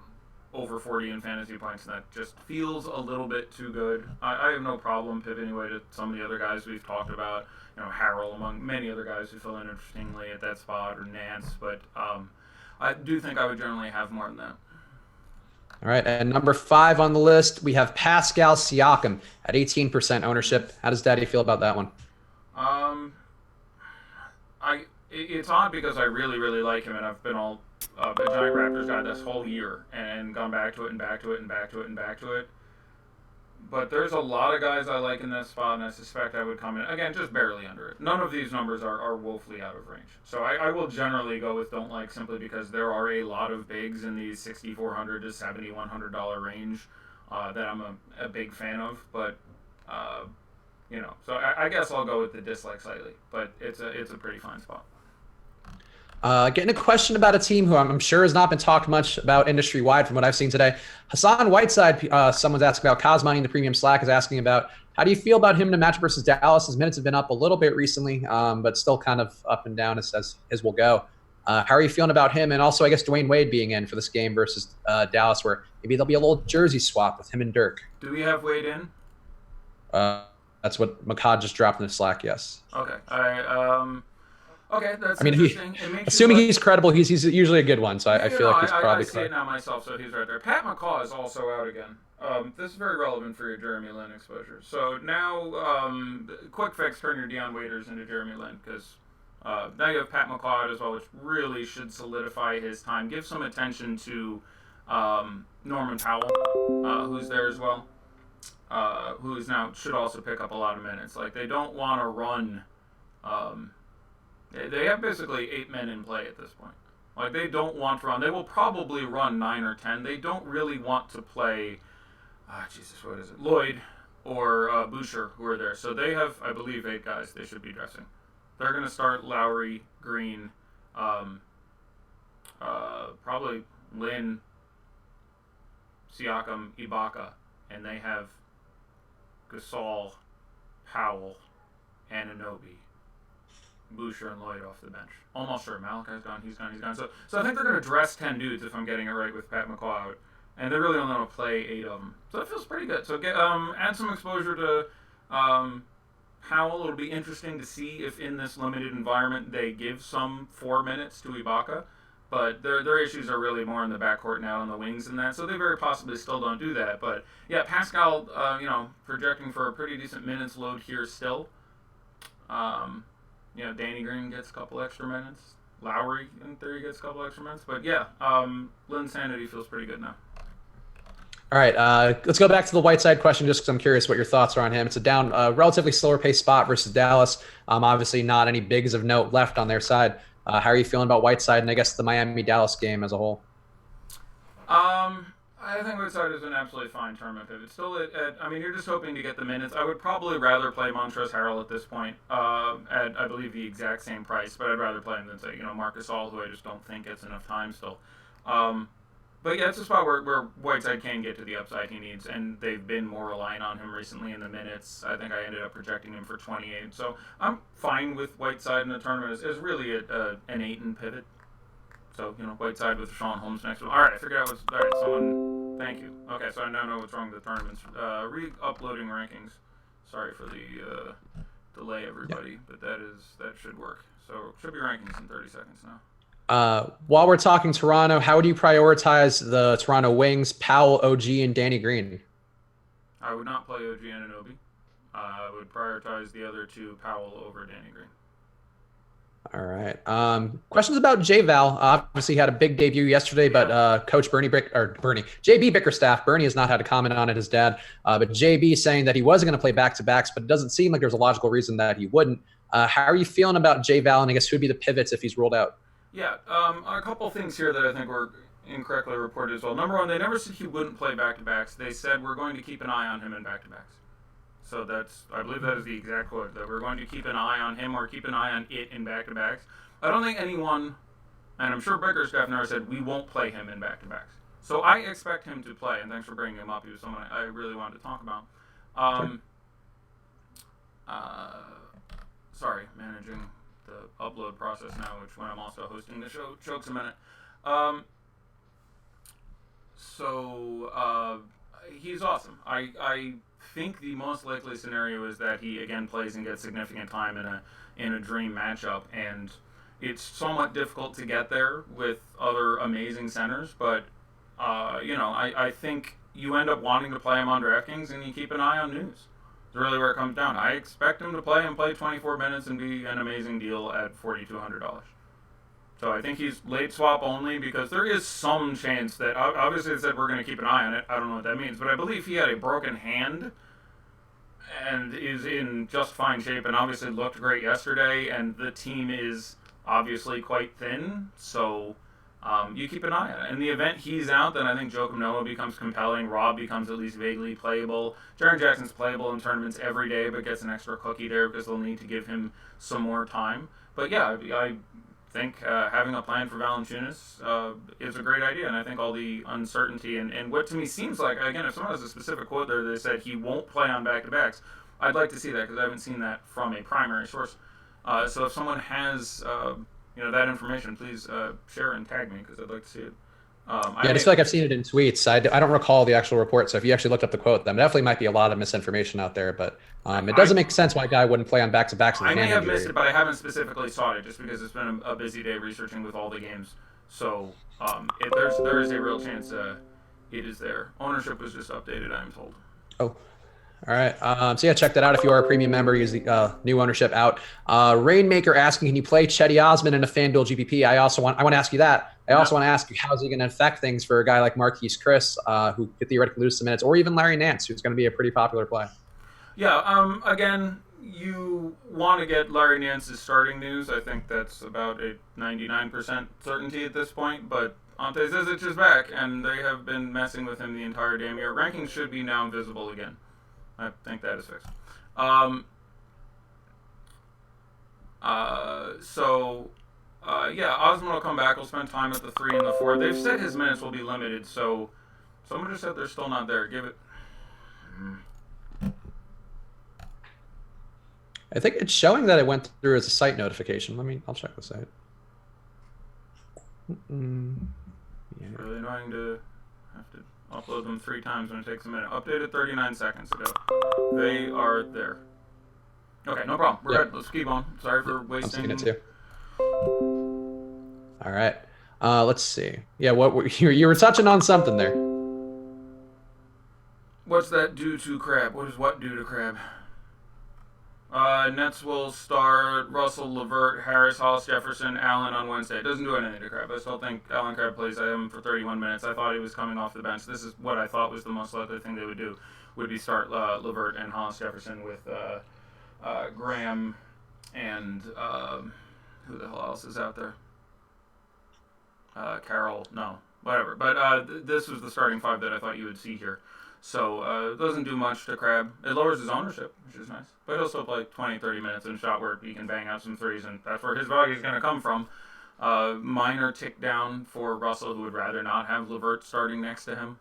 over 40 in fantasy points, and that just feels a little bit too good. I have no problem pivoting away to some of the other guys we've talked about, Harrell among many other guys who fill in interestingly at that spot, or Nance, but I do think I would generally have more than that. All right, and number 5 on the list, we have Pascal Siakam at 18% ownership. How does Daddy feel about that one? It's odd because I really, really like him, and I've been a giant Raptors guy this whole year and gone back to it and back to it and back to it and back to it. But there's a lot of guys I like in this spot, and I suspect I would come in, again, just barely under it. None of these numbers are woefully out of range. So I will generally go with don't like simply because there are a lot of bigs in the $6,400 to $7,100 range that I'm a big fan of. But, so I guess I'll go with the dislike slightly. But it's a pretty fine spot. Getting a question about a team who I'm sure has not been talked much about industry-wide from what I've seen today. Hassan Whiteside, someone's asking about. Cosmoney in the premium Slack is asking about, how do you feel about him in a match versus Dallas? His minutes have been up a little bit recently, but still kind of up and down as his will go. How are you feeling about him? And also, I guess, Dwayne Wade being in for this game versus Dallas, where maybe there'll be a little jersey swap with him and Dirk. Do we have Wade in? That's what Makad just dropped in the Slack, yes. Okay. Okay, that's I mean, interesting. It makes assuming you he's credible, he's usually a good one. So I feel like he's I probably see it correct. now myself, so he's right there. Pat McCaw is also out again. This is very relevant for your Jeremy Lin exposure. So now, quick fix, turn your Deion Waiters into Jeremy Lin, because now you have Pat McCaw out as well, which really should solidify his time. Give some attention to Norman Powell, who's there as well, who is now should also pick up a lot of minutes. Like, they don't want to run. They have basically 8 men in play at this point. Like, they don't want to run. They will probably run 9 or 10. They don't really want to play, what is it? Lloyd or Boucher, who are there. So they have, I believe, 8 guys they should be dressing. They're going to start Lowry, Green, probably Lin, Siakam, Ibaka, and they have Gasol, Powell, Anunoby, Boucher, and Lloyd off the bench. Almost sure Malachi's gone. He's gone. So I think they're going to dress 10 dudes if I'm getting it right with Pat McCaw out, and they really only want to play 8 of them. So that feels pretty good. So add some exposure to Powell. It'll be interesting to see if in this limited environment they give some 4 minutes to Ibaka. But their issues are really more in the backcourt now and the wings and that, so they very possibly still don't do that. But yeah, Pascal, projecting for a pretty decent minutes load here still. Danny Green gets a couple extra minutes. Lowry, in theory, gets a couple extra minutes. But yeah, Lynn's sanity feels pretty good now. All right, let's go back to the Whiteside question just because I'm curious what your thoughts are on him. It's a down, relatively slower pace spot versus Dallas. Obviously, not any bigs of note left on their side. How are you feeling about Whiteside and I guess the Miami-Dallas game as a whole? I think Whiteside is an absolutely fine tournament pivot. Still, you're just hoping to get the minutes. I would probably rather play Montrezl Harrell at this point at, I believe, the exact same price, but I'd rather play him than, say, Marcus All, who I just don't think gets enough time still. But yeah, it's a spot where Whiteside can get to the upside he needs, and they've been more reliant on him recently in the minutes. I think I ended up projecting him for 28. So I'm fine with Whiteside in the tournament. It's really an 8 and pivot. So, Whiteside with Sean Holmes next one. All right, I figured out what's... All right, someone... Thank you. Okay, so I now know what's wrong with the tournaments. Re-uploading rankings. Sorry for the delay, everybody, but that should work. So, should be rankings in 30 seconds now. While we're talking Toronto, how would you prioritize the Toronto wings, Powell, OG, and Danny Green? I would not play OG Anunoby. I would prioritize the other 2, Powell over Danny Green. All right. Questions about J-Val. Obviously, he had a big debut yesterday, but Coach JB Bickerstaff, Bernie has not had a comment on it, his dad. But JB saying that he wasn't going to play back-to-backs, but it doesn't seem like there's a logical reason that he wouldn't. How are you feeling about J-Val, and I guess who would be the pivots if he's ruled out? Yeah, a couple things here that I think were incorrectly reported as well. Number one, they never said he wouldn't play back-to-backs. They said we're going to keep an eye on him in back-to-backs. So I believe that is the exact quote, that we're going to keep an eye on him or keep an eye on it in back-to-backs. I don't think anyone, and I'm sure Bickerstaff never said we won't play him in back-to-backs. So I expect him to play, and thanks for bringing him up. He was someone I really wanted to talk about. Sorry, managing the upload process now, which when I'm also hosting the show chokes a minute. He's awesome. I think the most likely scenario is that he again plays and gets significant time in a dream matchup, and it's somewhat difficult to get there with other amazing centers, but I think you end up wanting to play him on DraftKings and you keep an eye on news. It's really where it comes down. I expect him to play 24 minutes and be an amazing deal at $4,200. So I think he's late swap only because there is some chance that, obviously it said we're going to keep an eye on it. I don't know what that means, but I believe he had a broken hand and is in just fine shape and obviously looked great yesterday, and the team is obviously quite thin, so you keep an eye on it. In the event he's out, then I think Joakim Noah becomes compelling, Rob becomes at least vaguely playable, Jaren Jackson's playable in tournaments every day but gets an extra cookie there because they'll need to give him some more time. But yeah, I think having a plan for Valanciunas is a great idea, and I think all the uncertainty and what to me seems like, again, if someone has a specific quote there that said he won't play on back-to-backs, I'd like to see that because I haven't seen that from a primary source. So if someone has that information, please share and tag me because I'd like to see it. I just feel like I've seen it in tweets. I don't recall the actual report. So if you actually looked up the quote, then definitely might be a lot of misinformation out there. But it doesn't make sense why a guy wouldn't play on back-to-backs with I a may hand have injury. missed it, but I haven't specifically sought it just because it's been a busy day researching with all the games. So there is a real chance it is there. Ownership was just updated, I'm told. Oh, all right. So yeah, check that out if you are a premium member. Use the new ownership out. Rainmaker asking, can you play Chetty Osman in a FanDuel GPP? I want to ask you that. I also want to ask you, how's he going to affect things for a guy like Marquise Chris, who could theoretically lose some minutes, or even Larry Nance, who's going to be a pretty popular play? Yeah. Again, you want to get Larry Nance's starting news. I think that's about a 99% certainty at this point. But Ante Zizic is back, and they have been messing with him the entire damn year. Rankings should be now invisible again. I think that is fixed. Yeah, Osmond will come back. We'll spend time at the 3 and the 4. They've said his minutes will be limited, so someone just said they're still not there. Give it. I think it's showing that it went through as a site notification. I'll check the site. Yeah. It's really annoying to have to upload them 3 times when it takes a minute. Updated 39 seconds ago. They are there. Okay, no problem. We're good. Let's keep on. Sorry for wasting. I'm seeing it too. All right. Let's see. Yeah, you were touching on something there. What's that do to Crab? What does what do to Crab? Nets will start Russell, LeVert, Harris, Hollis, Jefferson, Allen on Wednesday. It doesn't do anything to Crab. I still think Allen Crabbe plays him for 31 minutes. I thought he was coming off the bench. This is what I thought was the most likely thing they would do, would be start LeVert and Hollis Jefferson with Graham and who the hell else is out there? Carroll, no, whatever. But this was the starting 5 that I thought you would see here. So it doesn't do much to Crabbe. It lowers his ownership, which is nice. But he'll still play 20, 30 minutes in a shot where he can bang out some threes, and that's where his value is going to come from. Minor tick down for Russell, who would rather not have LeVert starting next to him.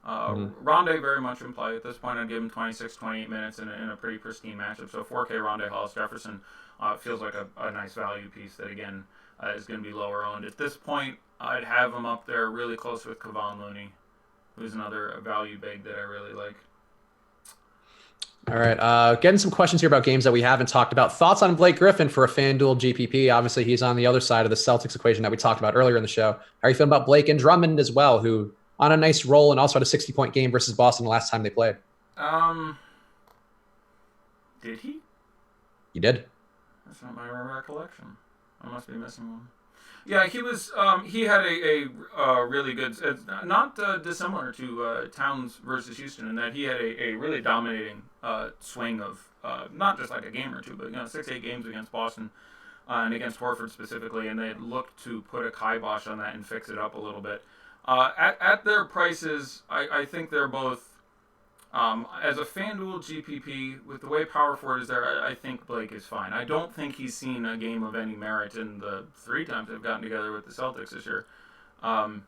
Rondé very much in play. At this point, I'd give him 26, 28 minutes in a pretty pristine matchup. So 4K Rondé, Hollis Jefferson feels like a nice value piece that, again, is going to be lower owned. At this point, I'd have him up there really close with Kevon Looney, who's another value big that I really like. All right. Getting some questions here about games that we haven't talked about. Thoughts on Blake Griffin for a FanDuel GPP? Obviously, he's on the other side of the Celtics equation that we talked about earlier in the show. How are you feeling about Blake and Drummond as well, who on a nice roll and also had a 60-point game versus Boston the last time they played? Did he? He did. That's not my recollection. I must be missing one. Yeah, he was. He had a really good, not dissimilar to Towns versus Houston, in that he had a really dominating swing of not just like a game or two, but 6-8 games against Boston and against Horford specifically, and they looked to put a kibosh on that and fix it up a little bit. At their prices, I think they're both. As a FanDuel GPP, with the way Power Forward is there, I think Blake is fine. I don't think he's seen a game of any merit in the 3 times they've gotten together with the Celtics this year. So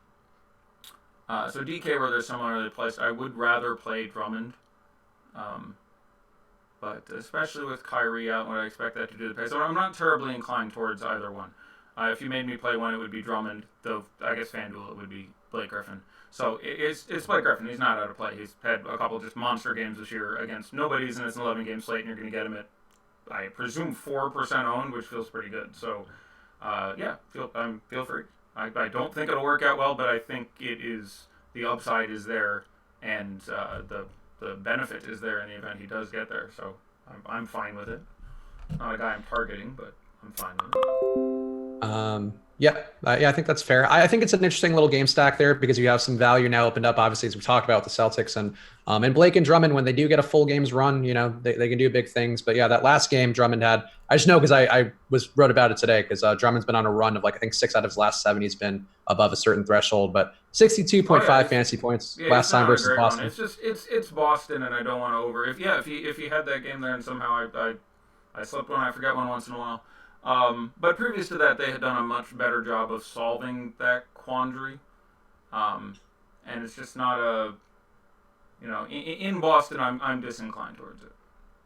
DK, where there's someone really placed, I would rather play Drummond. But especially with Kyrie out, what I expect that to do to the pace. So I'm not terribly inclined towards either one. If you made me play one, it would be Drummond, though I guess FanDuel it would be Blake Griffin. So it's Blake Griffin. He's not out of play. He's had a couple just monster games this year against nobodies, and it's an 11-game slate, and you're going to get him at, I presume, 4% owned, which feels pretty good. So, feel free. I don't think it'll work out well, but I think it is, the upside is there, and the benefit is there in the event he does get there. So I'm fine with it. Not a guy I'm targeting, but I'm fine with it. I think that's fair. I think it's an interesting little game stack there because you have some value now opened up, obviously, as we talked about with the Celtics and Blake and Drummond, when they do get a full game's run, they can do big things. But yeah, that last game Drummond had, I just know because I wrote about it today because Drummond's been on a run of I think 6 out of his last 7 he's been above a certain threshold, but 62.5 fantasy points last time versus Boston. Run. It's just it's Boston, and I don't want to if he had that game there and somehow I slept when I forget one once in a while. But previous to that, they had done a much better job of solving that quandary. And it's just not in Boston, I'm disinclined towards it.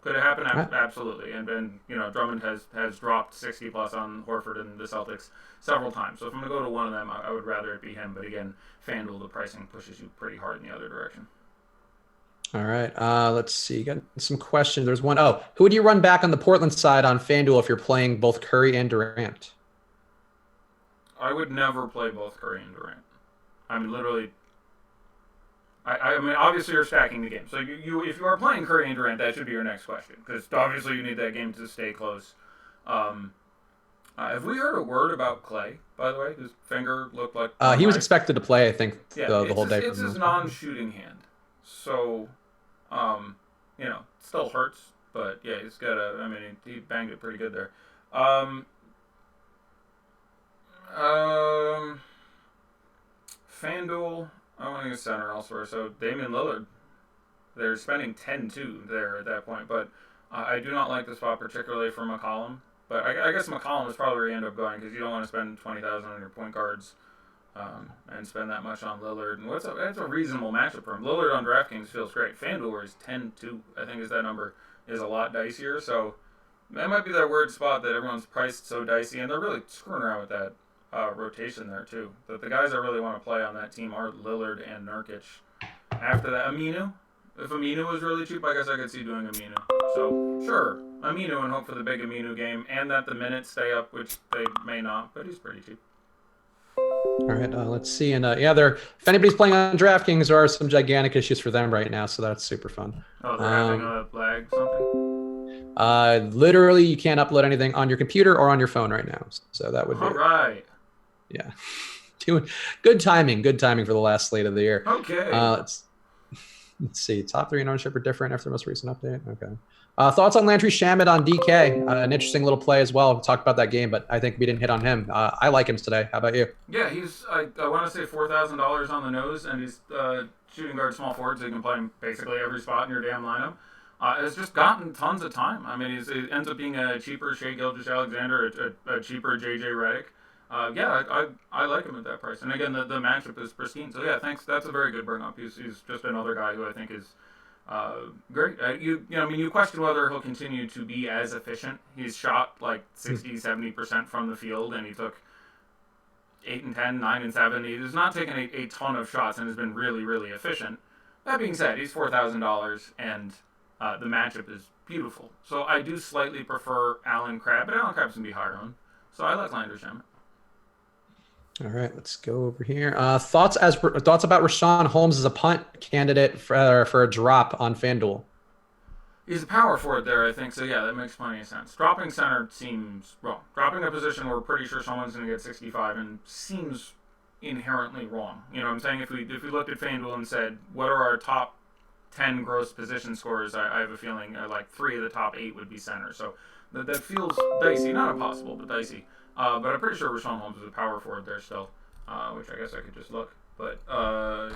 Could it happen? Right. Absolutely. And Drummond has dropped 60 plus on Horford and the Celtics several times. So if I'm going to go to one of them, I would rather it be him. But again, FanDuel, the pricing pushes you pretty hard in the other direction. All right. Let's see. Got some questions. There's one. Oh, who would you run back on the Portland side on FanDuel if you're playing both Curry and Durant? I would never play both Curry and Durant. I mean, literally. I mean, obviously you're stacking the game. So if you are playing Curry and Durant, that should be your next question, because obviously you need that game to stay close. Have we heard a word about Clay, by the way? His finger looked like... He was expected to play, I think, the whole day. It's his non-shooting hand. So, still hurts. But, yeah, he's got a... I mean, he banged it pretty good there. FanDuel... I want to get center elsewhere. So Damian Lillard, they're spending 10-2 there at that point. But I do not like the spot, particularly for McCollum. But I guess McCollum is probably where you end up going, because you don't want to spend $20,000 on your point guards and spend that much on Lillard. And that's a reasonable matchup for him. Lillard on DraftKings feels great. FanDuel, where he's 10-2, I think is that number, is a lot dicier. So that might be that weird spot that everyone's priced so dicey, and they're really screwing around with that rotation there too. But the guys I really want to play on that team are Lillard and Nurkic. After that, Aminu. If Aminu was really cheap, I guess I could see doing Aminu. So sure, Aminu, and hope for the big Aminu game, and that the minutes stay up, which they may not, but he's pretty cheap. All right, let's see. And if anybody's playing on DraftKings, there are some gigantic issues for them right now, so that's super fun. Oh, they're having a lag something? Literally, you can't upload anything on your computer or on your phone right now. So that would be... All right. Yeah. Good timing for the last slate of the year. Okay. Let's see. Top 3 in ownership are different after the most recent update. Okay. Thoughts on Landry Shamet on DK? An interesting little play as well. We'll talk about that game, but I think we didn't hit on him. I like him today. How about you? Yeah, he's, I want to say $4,000 on the nose, and he's shooting guard small forward, so you can play him basically every spot in your damn lineup. Has just gotten tons of time. I mean, it ends up being a cheaper Shai Gilgeous-Alexander, a cheaper JJ Redick. I like him at that price. And again, the matchup is pristine. So yeah, thanks. That's a very good bring up. He's just another guy who I think is great. You question whether he'll continue to be as efficient. He's shot like 60-70% from the field, and he took 8 and 10, 9 and 7. He's not taken a ton of shots and has been really, really efficient. That being said, he's $4,000, and the matchup is beautiful. So I do slightly prefer Allen Crabbe, but Allen Crabbe's going to be higher on. So I like Landry Shamet. All right, let's go over here. Thoughts about Rashawn Holmes as a punt candidate for a drop on FanDuel? He's a power forward there, I think. So yeah, that makes plenty of sense. Dropping center seems wrong. Dropping a position where we're pretty sure someone's going to get 65 and seems inherently wrong. You know what I'm saying? If we looked at FanDuel and said, what are our top 10 gross position scores, I have a feeling like 3 of the top 8 would be center. So that feels dicey. Not impossible, but dicey. But I'm pretty sure Rashawn Holmes is a power forward there still, which I guess I could just look. But power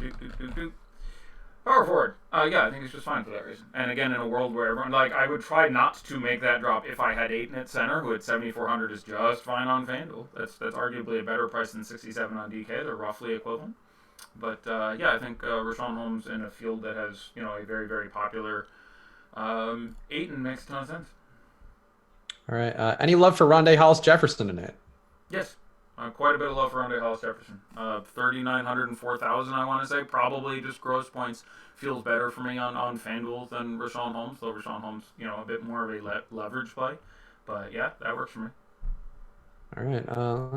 forward. Yeah, I think he's just fine for that reason. And again, in a world where everyone, I would try not to make that drop if I had Ayton at center, who at 7,400 is just fine on FanDuel. That's arguably a better price than 67 on DK. They're roughly equivalent. But yeah, I think Rashawn Holmes in a field that has a very, very popular Ayton makes a ton of sense. All right. Any love for Rondé Hollis-Jefferson tonight? Yes. Quite a bit of love for Rondé Hollis-Jefferson. 3,900 and 4,000, I want to say. Probably just gross points feels better for me on FanDuel than Rashawn Holmes. Though Rashawn Holmes, a bit more of a leverage play. But yeah, that works for me. All right.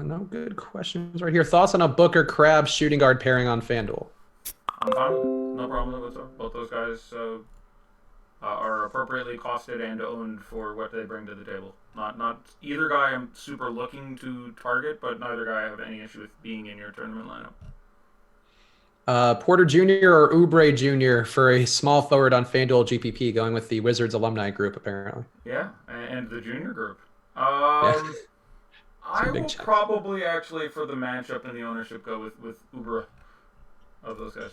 No good questions right here. Thoughts on a Booker Crabbe shooting guard pairing on FanDuel? I'm fine with it. No problem with it. Both those guys are appropriately costed and owned for what they bring to the table. Not either guy I'm super looking to target, but neither guy I have any issue with being in your tournament lineup. Porter Jr. or Oubre Jr. for a small forward on FanDuel GPP, going with the Wizards alumni group, apparently. Yeah, and the junior group. Yeah. I will probably actually, for the matchup and the ownership, go with Oubre of those guys.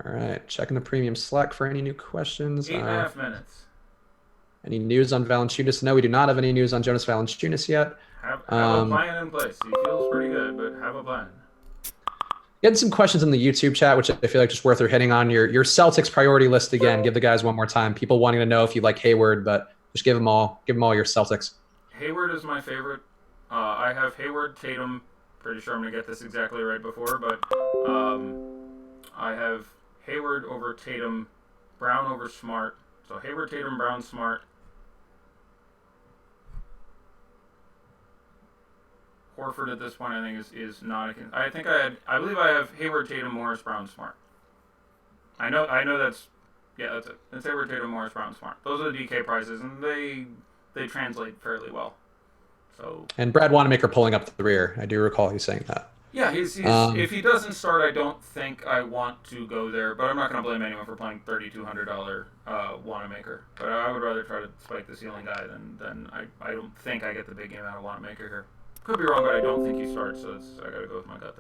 All right, checking the premium Slack for any new questions. 8.5 minutes. Any news on Valanciunas? No, we do not have any news on Jonas Valanciunas yet. Have a plan in place. He feels pretty good, but have a plan. Getting some questions in the YouTube chat, which I feel like just worth hitting on. Your Celtics priority list again. Give the guys one more time. People wanting to know if you like Hayward, but just give them all your Celtics. Hayward is my favorite. I have Hayward, Tatum. Pretty sure I'm going to get this exactly right before, but I have Hayward over Tatum, Brown over Smart. So Hayward, Tatum, Brown, Smart. Horford at this point, I think is not. I believe I have Hayward, Tatum, Morris, Brown, Smart. I know that's that's it. It's Hayward, Tatum, Morris, Brown, Smart. Those are the DK prices, and they translate fairly well. So. And Brad Wanamaker pulling up the rear. I do recall you saying that. Yeah, he's if he doesn't start, I don't think I want to go there. But I'm not going to blame anyone for playing $3,200 Wanamaker. But I would rather try to spike the ceiling guy than I don't think I get the big game out of Wanamaker here. Could be wrong, but I don't think he starts. So I got to go with my gut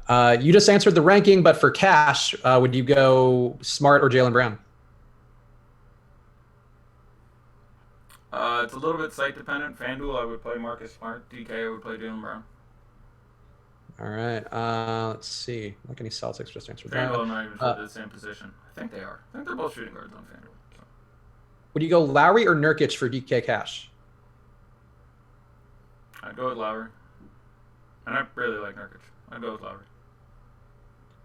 there. You just answered the ranking, but for cash, would you go Smart or Jaylen Brown? It's a little bit site dependent. FanDuel, I would play Marcus Smart. DK, I would play Jaylen Brown. All right. Let's see. Like any Celtics just answered FanDuel, that. I'm not even sure they're the same position. I think they are. I think they're both shooting guards on FanDuel. So. Would you go Lowry or Nurkic for DK cash? I'd go with Lowry. And I really like Nurkic. I'd go with Lowry.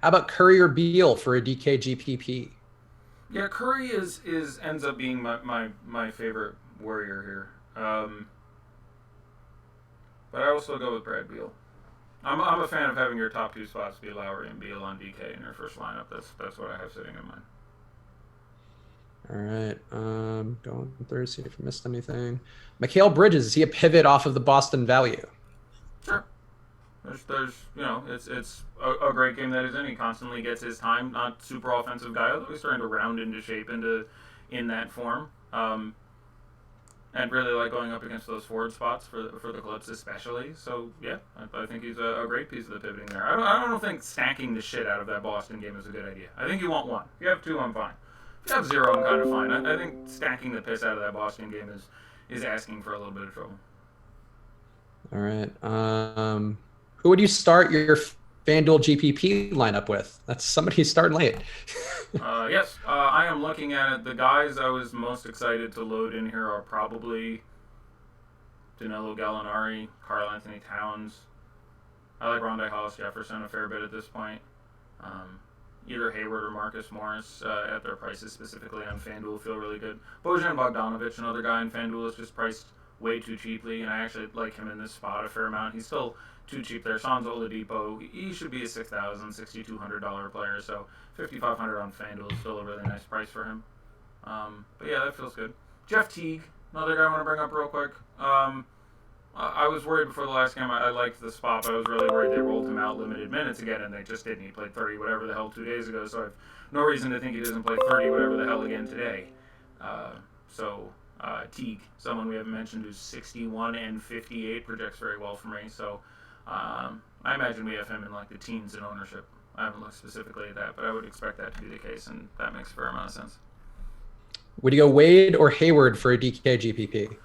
How about Curry or Beal for a DK GPP? Yeah, Curry ends up being my favorite warrior here. But I also go with Brad Beal. I'm a fan of having your top two spots be Lowry and Beal on DK in your first lineup. That's what I have sitting in mind. All right. Going through, see if I missed anything. Mikal Bridges, is he a pivot off of the Boston value? Sure. There's it's a great game that he's in. He constantly gets his time. Not super offensive guy, although he's starting to round into shape in that form. And really like going up against those forward spots for the Clips especially. So yeah, I think he's a great piece of the pivoting there. I don't think stacking the shit out of that Boston game is a good idea. I think you want one. If you have two, I'm fine. If you have zero, I'm kind of fine. I think stacking the piss out of that Boston game is asking for a little bit of trouble. All right. Who would you start your FanDuel GPP lineup with? That's somebody who's starting late. Yes, I am looking at it. The guys I was most excited to load in here are probably Danilo Gallinari, Karl Anthony Towns. I like Rondé Hollis Jefferson a fair bit at this point. Either Hayward or Marcus Morris at their prices specifically on FanDuel feel really good. Bojan Bogdanovic, another guy in FanDuel, is just priced way too cheaply, and I actually like him in this spot a fair amount. He's still too cheap there. Sanz Oladipo, he should be a $6,000, $6,200 player, so $5,500 on FanDuel is still a really nice price for him. But yeah, that feels good. Jeff Teague, another guy I want to bring up real quick. I was worried before the last game. I liked the spot, but I was really worried they rolled him out limited minutes again, and they just didn't. He played 30 whatever the hell 2 days ago, so I have no reason to think he doesn't play 30 whatever the hell again today. Teague, someone we haven't mentioned, who's 61 and 58, projects very well for me. So I imagine we have him in like the teens in ownership. I haven't looked specifically at that, but I would expect that to be the case, and that makes a fair amount of sense. Would you go Wade or Hayward for a DK GPP?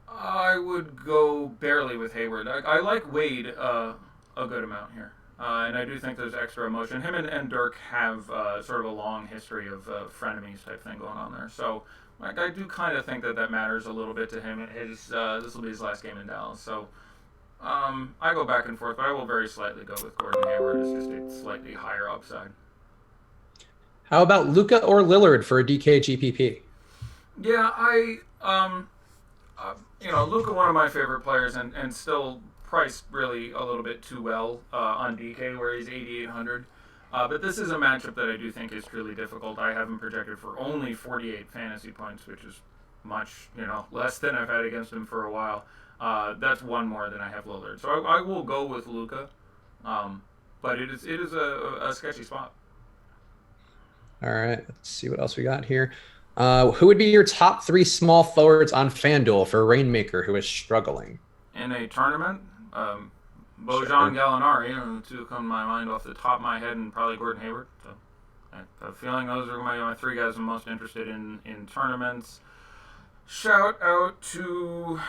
I would go barely with Hayward. I like Wade a good amount here. And I do think there's extra emotion. Him and Dirk have sort of a long history of frenemies type thing going on there. So I do kind of think that matters a little bit to him. This will be his last game in Dallas. So I go back and forth, but I will very slightly go with Gordon Hayward. It's just a slightly higher upside. How about Luka or Lillard for a DK GPP? Yeah, Luka, one of my favorite players, and still priced really a little bit too well on DK, where he's 8,800. But this is a matchup that I do think is truly difficult. I have him projected for only 48 fantasy points, which is much, less than I've had against him for a while. That's one more than I have Lillard. So I will go with Luka, but it is a sketchy spot. All right, let's see what else we got here. Who would be your top three small forwards on FanDuel for Rainmaker, who is struggling? In a tournament, Bojan Gallinari, the two come to my mind off the top of my head, and probably Gordon Hayward. So I have a feeling those are my three guys I'm most interested in tournaments. Shout out to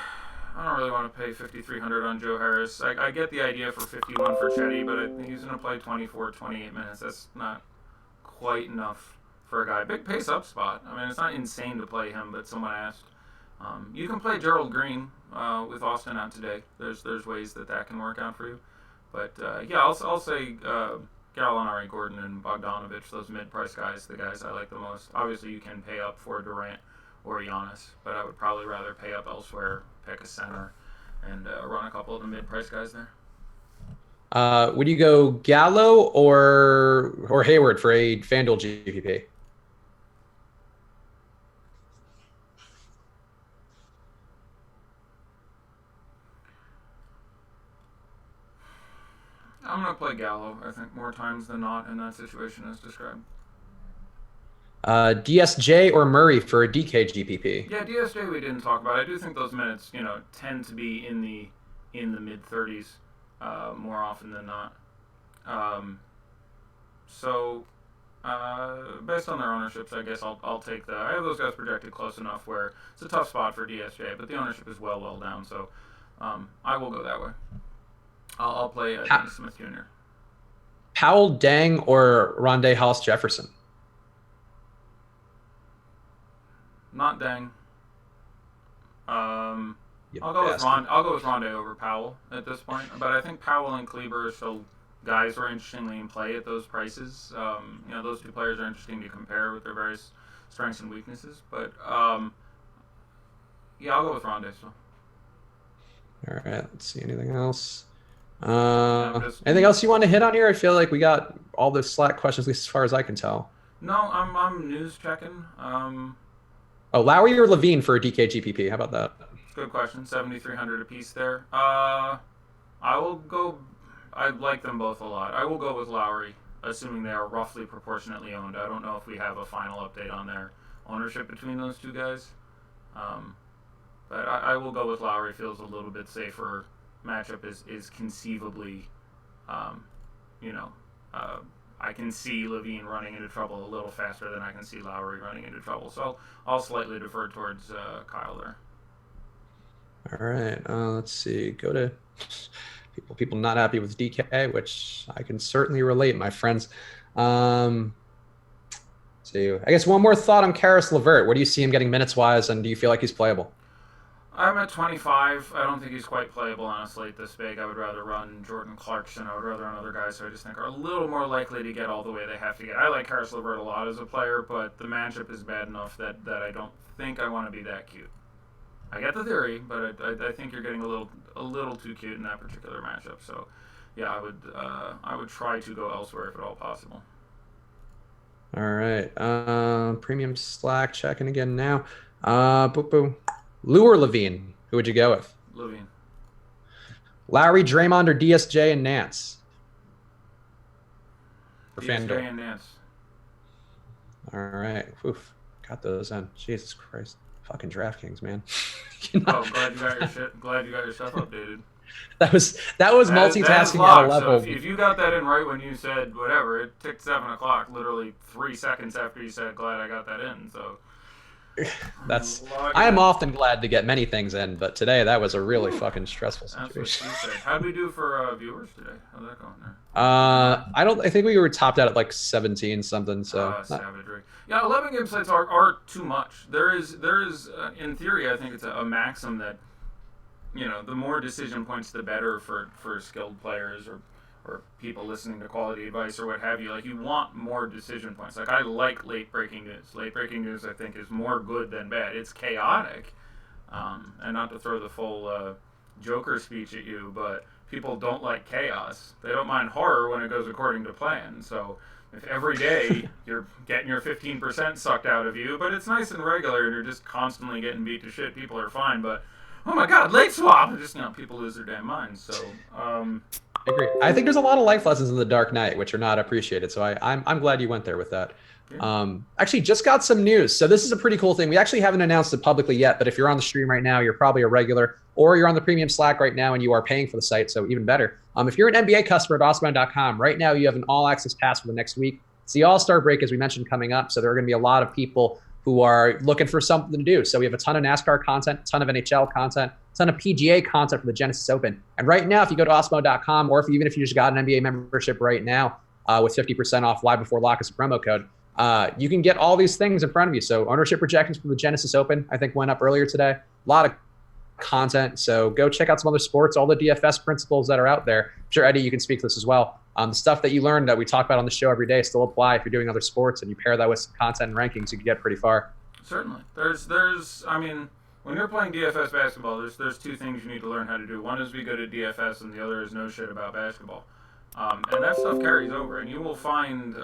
I don't really want to pay 5,300 on Joe Harris. I get the idea for 51 for Chetty, but I think he's going to play 24, 28 minutes. That's not quite enough for a guy. Big pace up spot. I mean, it's not insane to play him, but someone asked. You can play Gerald Green with Austin out today. There's ways that can work out for you. But yeah, I'll say Gallinari, Gordon, and Bogdanovich, those mid-price guys, the guys I like the most. Obviously, you can pay up for Durant or Giannis, but I would probably rather pay up elsewhere, pick a center, and run a couple of the mid-price guys there. Would you go Gallo or Hayward for a FanDuel GPP? I'm going to play Gallo, I think, more times than not in that situation as described. DSJ or Murray for a DK GPP? Yeah, DSJ we didn't talk about. I do think those minutes, tend to be in the mid-30s more often than not. So based on their ownerships, I guess I'll take I have those guys projected close enough where it's a tough spot for DSJ, but the ownership is well down, so I will go that way. I'll play Dennis Smith Jr. Powell, Deng, or Rondé Hollis Jefferson? Not Deng. I'll go with Rondé over Powell at this point, but I think Powell and Kleber are still guys who are interestingly in play at those prices. Those two players are interesting to compare with their various strengths and weaknesses. But yeah, I'll go with Rondé still. All right. Let's see. Anything else? Anything else you want to hit on here? I feel like we got all the Slack questions, at least as far as I can tell. No, I'm news checking. Lowry or Levine for a DK GPP? How about that? Good question. 7,300 a piece there. I will go. I like them both a lot. I will go with Lowry, assuming they are roughly proportionately owned. I don't know if we have a final update on their ownership between those two guys. But I will go with Lowry. Feels a little bit safer. Matchup is conceivably, I can see Levine running into trouble a little faster than I can see Lowry running into trouble. So I'll slightly defer towards Kyle there. All right. Let's see. Go to people not happy with DK, which I can certainly relate, my friends. So I guess one more thought on Karis LeVert. Where do you see him getting minutes-wise, and do you feel like he's playable? I'm at 25. I don't think he's quite playable on a slate this big. I would rather run Jordan Clarkson. I would rather run other guys who I just think are a little more likely to get all the way they have to get. I like Karis LeVert a lot as a player, but the matchup is bad enough that I don't think I want to be that cute. I get the theory, but I think you're getting a little too cute in that particular matchup. So, yeah, I would try to go elsewhere if at all possible. All right. Premium Slack checking again now. Lou or Levine? Who would you go with? Levine. Lowry, Draymond, or DSJ and Nance? For DSJ FanDuel. and Nance. All right. Oof. Got those in. Jesus Christ. Fucking DraftKings, man. Oh, glad you got your stuff updated. That was multitasking at a level. So if you got that in right when you said whatever, it ticked 7 o'clock, literally 3 seconds after you said, glad I got that in. So I am often glad to get many things in, but today that was a really fucking stressful situation. That's what she said. How'd we do for viewers today? How'd that go in there? I think we were topped out at like 17 something. So savagery. Yeah, 11 game sites are too much. There is in theory, I think it's a maxim that the more decision points, the better for skilled players or people listening to quality advice or what have you. Like, you want more decision points. Like, I like late breaking news. Late breaking news, I think, is more good than bad. It's chaotic, and not to throw the full Joker speech at you, but people don't like chaos. They don't mind horror when it goes according to plan. So if every day you're getting your 15% sucked out of you, but it's nice and regular and you're just constantly getting beat to shit, people are fine. But oh my god, late swap! Just people lose their damn minds. So I agree. I think there's a lot of life lessons in the Dark Knight which are not appreciated. So I'm glad you went there with that. Yeah. Actually, just got some news. So this is a pretty cool thing. We actually haven't announced it publicly yet, but if you're on the stream right now, you're probably a regular, or you're on the premium Slack right now and you are paying for the site, so even better. If you're an NBA customer at Awesomeo.com, right now you have an all-access pass for the next week. It's the All-Star break, as we mentioned, coming up. So there are going to be a lot of people who are looking for something to do. So we have a ton of NASCAR content, a ton of NHL content, a ton of PGA content for the Genesis Open. And right now, if you go to Awesomeo.com, or even if you just got an NBA membership right now with 50% off live before lock as a promo code, you can get all these things in front of you. So ownership projections for the Genesis Open, I think, went up earlier today. A lot of content. So go check out some other sports, all the DFS principles that are out there. I'm sure, Eddie, you can speak to this as well. The stuff that you learned that we talk about on the show every day still apply if you're doing other sports, and you pair that with some content and rankings, you can get pretty far. Certainly. I mean, when you're playing DFS basketball, there's two things you need to learn how to do. One is be good at DFS, and the other is know shit about basketball. And that stuff carries over, and you will find,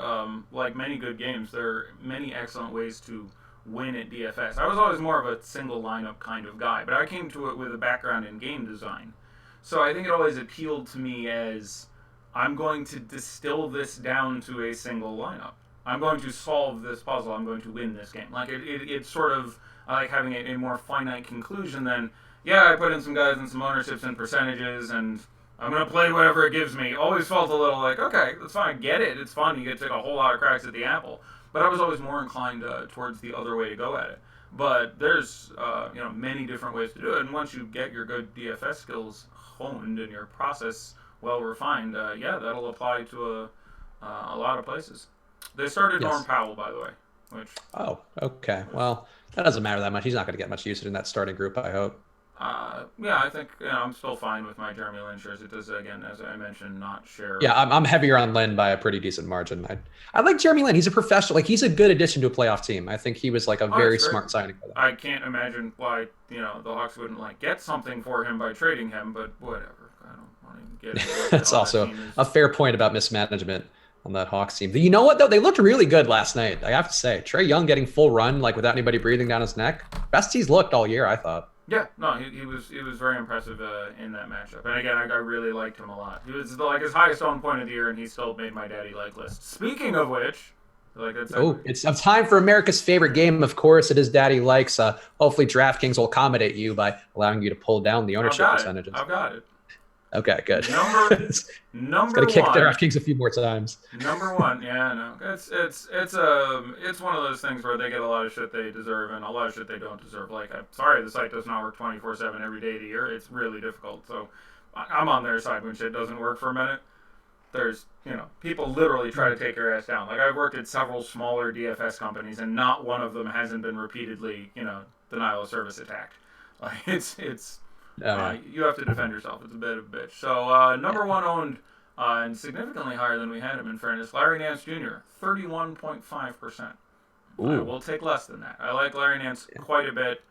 like many good games, there are many excellent ways to win at DFS. I was always more of a single lineup kind of guy, but I came to it with a background in game design. So I think it always appealed to me as, I'm going to distill this down to a single lineup. I'm going to solve this puzzle. I'm going to win this game. Like, it's sort of, I like having a more finite conclusion than, yeah, I put in some guys and some ownerships and percentages, and I'm going to play whatever it gives me. Always felt a little like, okay, that's fine. I get it. It's fun. You get to take a whole lot of cracks at the apple. But I was always more inclined towards the other way to go at it. But there's many different ways to do it. And once you get your good DFS skills honed and your process well refined, that'll apply to a lot of places. They started Norm Powell, by the way. Which Oh, okay. Well, that doesn't matter that much. He's not going to get much usage in that starting group, I hope. I think I'm still fine with my Jeremy Lin shares. It does, again, as I mentioned, not share. Yeah, I'm heavier on Lin by a pretty decent margin. I like Jeremy Lin. He's a professional. Like, he's a good addition to a playoff team. I think he was like a very smart signing for them. I can't imagine why the Hawks wouldn't get something for him by trading him, but whatever. I don't want to get into That's also a fair point about mismanagement on that Hawks team. You know what, though? They looked really good last night. I have to say, Trae Young getting full run, without anybody breathing down his neck. Best he's looked all year, I thought. Yeah, no, he was very impressive in that matchup. And again, I really liked him a lot. He was his highest own point of the year, and he still made my daddy like list. Speaking of which, it's time for America's favorite game. Of course, it is Daddy Likes. Hopefully, DraftKings will accommodate you by allowing you to pull down the ownership percentages. I've got it. Okay, good. Number It's gonna kick DraftKings a few more times. Number one, yeah, no, it's one of those things where they get a lot of shit they deserve and a lot of shit they don't deserve. I'm sorry, the site does not work 24/7 every day of the year. It's really difficult. So I'm on their side when shit doesn't work for a minute. There's people literally try to take your ass down. I've worked at several smaller DFS companies, and not one of them hasn't been repeatedly denial of service attacked. You have to defend yourself. It's a bit of a bitch. So number one owned and significantly higher than we had him, in fairness, Larry Nance Jr., 31.5%. We'll take less than that. I like Larry Nance quite a bit.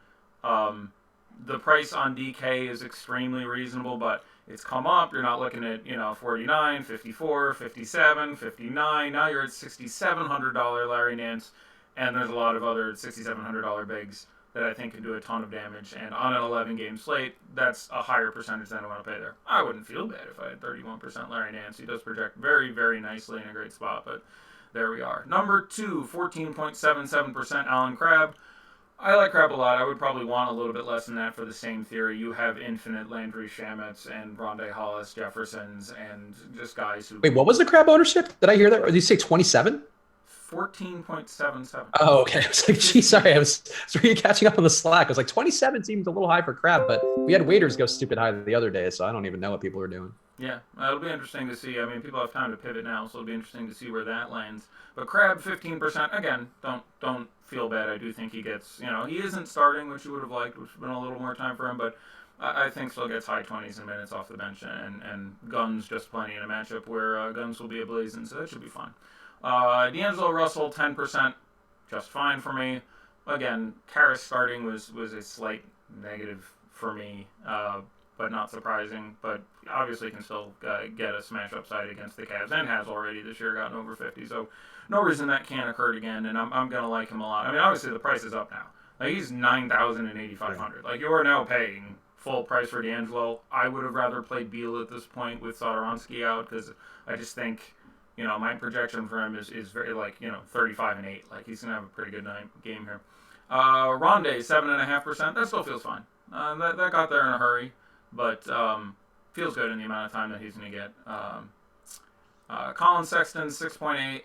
The price on DK is extremely reasonable, but it's come up. You're not looking at 49, 54, 57, 59. Now you're at $6,700 Larry Nance, and there's a lot of other $6,700 bigs that I think can do a ton of damage. And on an 11-game slate, that's a higher percentage than I want to pay there. I wouldn't feel bad if I had 31% Larry Nance. He does project very, very nicely in a great spot, but there we are. Number two, 14.77% Alan Crabb. I like Crabb a lot. I would probably want a little bit less than that for the same theory. You have infinite Landry Shamet's and Rondé Hollis Jeffersons and just guys who... Wait, what was the Crabb ownership? Did I hear that? Or did you say 27? 14.77. Oh, okay. I was like, geez, sorry. I was really catching up on the slack. I was like, 27 seems a little high for Crabb, but we had waiters go stupid high the other day, so I don't even know what people are doing. Yeah, it'll be interesting to see. I mean, people have time to pivot now, so it'll be interesting to see where that lands. But Crabb, 15%. Again, don't feel bad. I do think he gets, he isn't starting, which you would have liked, which would have been a little more time for him, but I think still gets high 20s in minutes off the bench, and Guns just plenty in a matchup where Guns will be ablazing, so that should be fun. D'Angelo Russell, 10%, just fine for me. Again, Karras starting was a slight negative for me, but not surprising. But obviously can still get a smash upside against the Cavs, and has already this year gotten over 50. So no reason that can't occur again, and I'm going to like him a lot. I mean, obviously the price is up now. He's $9,000 and $8,500. You are now paying full price for D'Angelo. I would have rather played Beal at this point with Satoransky out, because I just think... my projection for him is very 35 and 8. He's gonna have a pretty good game here. Rondé, 7.5%. That still feels fine. That got there in a hurry, but feels good in the amount of time that he's gonna get. Colin Sexton, 6.8.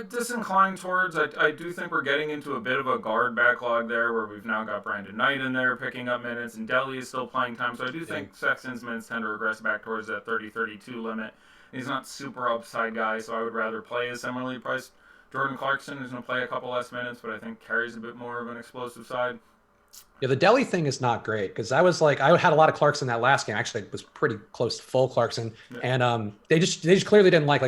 Disinclined towards. I do think we're getting into a bit of a guard backlog there, where we've now got Brandon Knight in there picking up minutes, and Delly is still playing time. So I do think Sexton's minutes tend to regress back towards that 30-32 limit. He's not super upside guy, so I would rather play a similarly priced Jordan Clarkson, who's going to play a couple less minutes, but I think carries a bit more of an explosive side. Yeah, the Delhi thing is not great because I had a lot of Clarkson that last game. Actually, it was pretty close to full Clarkson, and they just clearly didn't like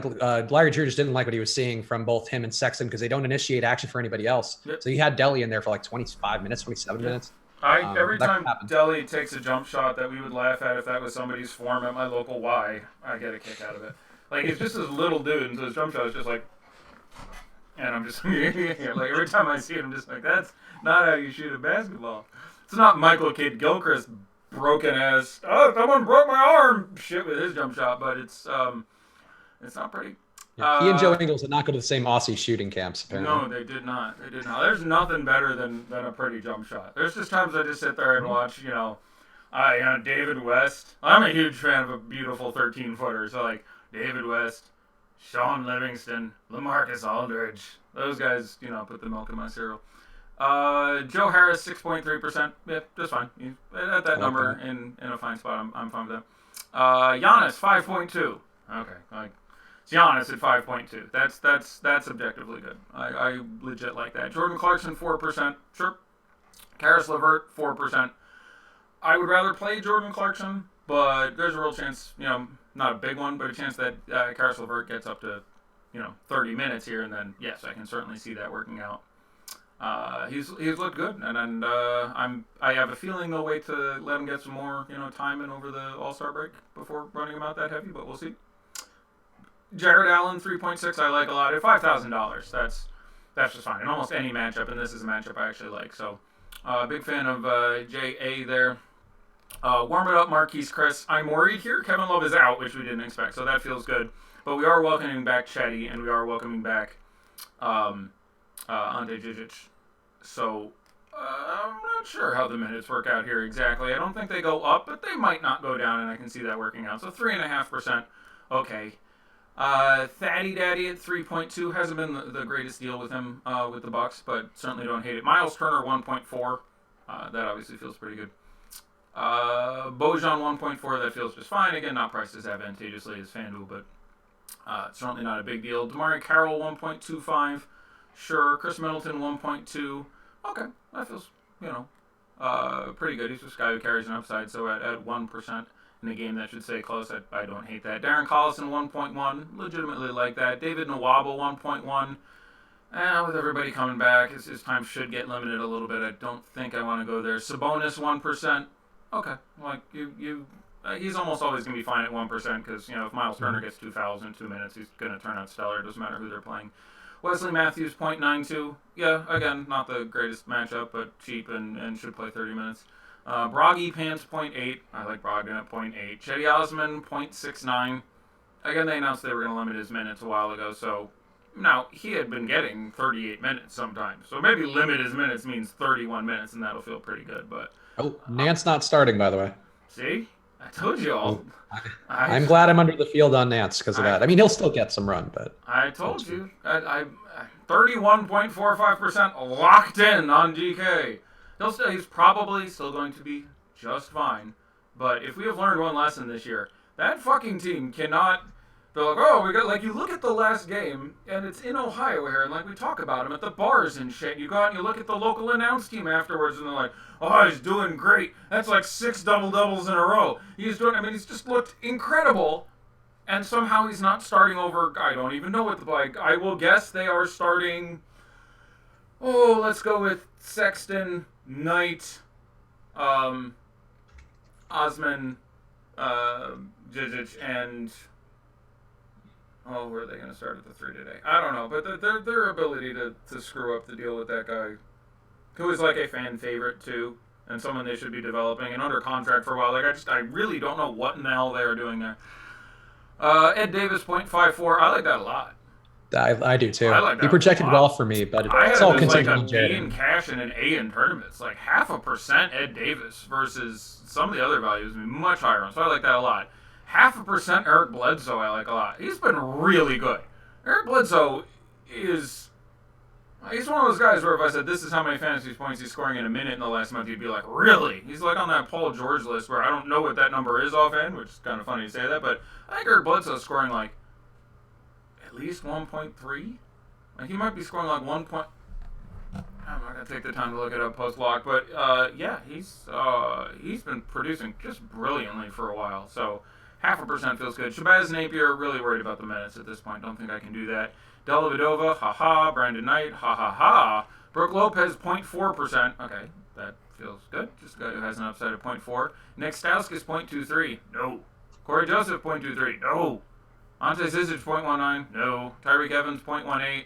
Larry Drew just didn't like what he was seeing from both him and Sexton because they don't initiate action for anybody else. So he had Delhi in there for like 25 minutes, 27 minutes. Every time Delhi takes a jump shot that we would laugh at if that was somebody's form at my local Y, I get a kick out of it. Like, he's just this little dude, and so his jump shot is just like, and I'm just like, every time I see it, I'm just like, that's not how you shoot a basketball. It's not Michael Kidd Gilchrist broken ass, oh, someone broke my arm shit with his jump shot, but it's not pretty. Yeah, he and Joe Ingles did not go to the same Aussie shooting camps, apparently. No, they did not. There's nothing better than a pretty jump shot. There's just times I just sit there and watch, David West. I'm a huge fan of a beautiful 13-footer, so like David West, Sean Livingston, LaMarcus Aldridge. Those guys, put the milk in my cereal. Joe Harris, 6.3%. Yeah, just fine. He's at that number in a fine spot. I'm fine with that. Giannis, 5.2. Okay, it's Giannis at 5.2. That's objectively good. I legit like that. Jordan Clarkson, 4%. Sure. Karis LeVert, 4%. I would rather play Jordan Clarkson, but there's a real chance, not a big one, but a chance that Karis LeVert gets up to, 30 minutes here, and then yes, I can certainly see that working out. He's looked good, and I have a feeling they'll wait to let him get some more time in over the All-Star break before running him out that heavy, but we'll see. Jared Allen, 3.6, I like a lot at $5,000. That's just fine in almost any matchup, and this is a matchup I actually like. So, big fan of J.A. there. Warm it up, Marquise Chris. I'm worried here. Kevin Love is out, which we didn't expect, so that feels good. But we are welcoming back Chetty, and we are welcoming back Ante Žižić. So, I'm not sure how the minutes work out here exactly. I don't think they go up, but they might not go down, and I can see that working out. So 3.5%. Okay. Thaddy Daddy at 3.2 hasn't been the greatest deal with him with the Bucks, but certainly don't hate it. Miles Turner 1.4. That obviously feels pretty good. Bojan 1.4. That feels just fine. Again, not priced as advantageously as FanDuel, but certainly not a big deal. DeMarre Carroll 1.25. Sure. Chris Middleton 1.2. Okay, that feels pretty good. He's just a guy who carries an upside. So at 1%. In a game that should stay close, I don't hate that. Darren Collison, 1.1. Legitimately like that. David Nwaba, 1.1. With everybody coming back, his time should get limited a little bit. I don't think I want to go there. Sabonis, 1%. Okay. Like, he's almost always going to be fine at 1% because, if Miles Turner gets 2 fouls in 2 minutes, he's going to turn out stellar. It doesn't matter who they're playing. Wesley Matthews, 0.92. Yeah, again, not the greatest matchup, but cheap and should play 30 minutes. Broggy Pants, 0.8. I like Brogdon at 0.8. Chetty Osman, 0.69. Again, they announced they were going to limit his minutes a while ago, so now he had been getting 38 minutes sometimes. So maybe limit his minutes means 31 minutes, and that'll feel pretty good. But Nance not starting, by the way. See? I told you all. I'm glad I'm under the field on Nance because of that. I mean, he'll still get some run, but I told you. I 31.45% locked in on DK. He's probably still going to be just fine. But if we have learned one lesson this year, that fucking team cannot. They're like, we got, like, you look at the last game, and it's in Ohio here, and like we talk about him at the bars and shit. You go out and you look at the local announce team afterwards, and they're like, he's doing great. That's like 6 double-doubles in a row. He's just looked incredible. And somehow he's not starting over, I don't even know what I will guess they are starting, let's go with Sexton, Knight, Osman, Žižić, and where are they going to start at the 3 today? I don't know, but their ability to screw up the deal with that guy, who is like a fan favorite too, and someone they should be developing and under contract for a while. Like I really don't know what in the hell they are doing there. Ed Davis, 0.54. I like that a lot. I do too. I like that he projected well for me, but it's all contingent on Jared. I had a B in cash and an A in tournaments. Like 0.5% Ed Davis versus some of the other values much higher. So I like that a lot. 0.5% Eric Bledsoe I like a lot. He's been really good. Eric Bledsoe is he's one of those guys where if I said this is how many fantasy points he's scoring in a minute in the last month, you'd be like, really? He's like on that Paul George list where I don't know what that number is offhand, which is kind of funny to say that, but I think Eric Bledsoe's scoring like at least 1.3. Like he might be scoring like 1. I'm not gonna take the time to look it up post lock, but yeah, he's been producing just brilliantly for a while. So 0.5% feels good. Shabazz Napier, really worried about the minutes at this point. Don't think I can do that. Dellavedova, haha. Brandon Knight, ha ha ha. Brooke Lopez, 0.4%. Okay, that feels good. Just a guy who has an upside of 0.4. Nick Stauskas, 0.23. No. Corey Joseph, 0.23. No. Ante Zizic, 0.19. No. Tyreek Evans, 0.18.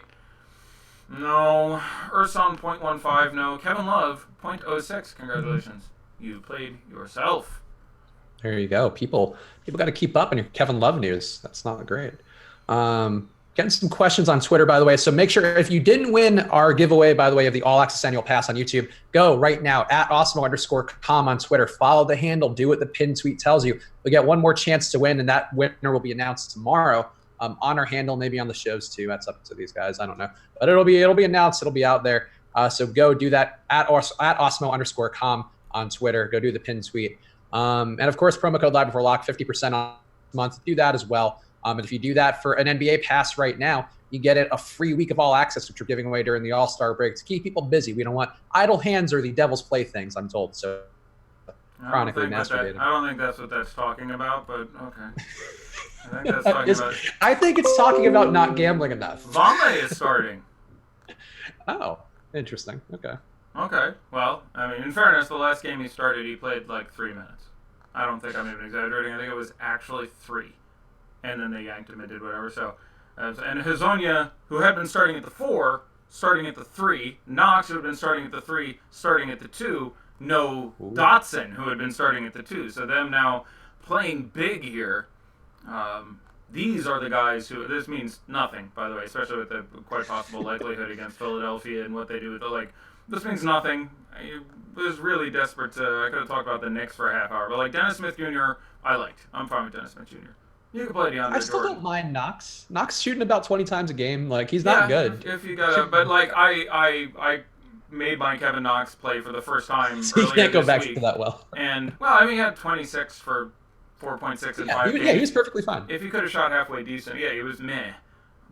No. Urson, 0.15. No. Kevin Love, 0.06. Congratulations. You played yourself. There you go. People got to keep up on your Kevin Love news. That's not great. Getting some questions on Twitter, by the way. So make sure if you didn't win our giveaway, by the way, of the All Access Annual Pass on YouTube, go right now at Awesomeo_com on Twitter. Follow the handle. Do what the pinned tweet tells you. We get one more chance to win, and that winner will be announced tomorrow on our handle, maybe on the shows too. That's up to these guys. I don't know, but it'll be announced. It'll be out there. So go do that at Awesomeo_com on Twitter. Go do the pinned tweet. And of course, promo code Live Before Lock, 50% on a month. Do that as well. And if you do that for an NBA pass right now, you get a free week of all access, which we're giving away during the All-Star break to keep people busy. We don't want idle hands or the devil's playthings, I'm told. So chronically masturbating. I don't think that's what that's talking about, but okay. I think that's talking about. I think it's talking about not gambling enough. Vonleh is starting. Oh, interesting. Okay. Okay. Well, I mean, in fairness, the last game he started, he played like 3 minutes. I don't think I'm even exaggerating. I think it was actually 3. And then they yanked him and did whatever. So, and Hazonia, who had been starting at the 4, starting at the 3. Knox, who had been starting at the 3, starting at the 2. No Dotson, who had been starting at the 2. So them now playing big here. These are the guys who, this means nothing, by the way, especially with the quite possible likelihood against Philadelphia and what they do. Like, this means nothing. I was really desperate I could have talked about the Knicks for a half hour. But like Dennis Smith Jr., I liked. I'm fine with Dennis Smith Jr. You can play DeAndre I still Jordan. don't mind Knox. Knox shooting about 20 times a game. Like, he's not good. If you gotta, but like I made my Kevin Knox play for the first time. So you can't go back week. to that well. And well, I mean, he had 26 for 4.6 and 5 games. Yeah, he was perfectly fine. If he could have shot halfway decent, yeah, he was meh.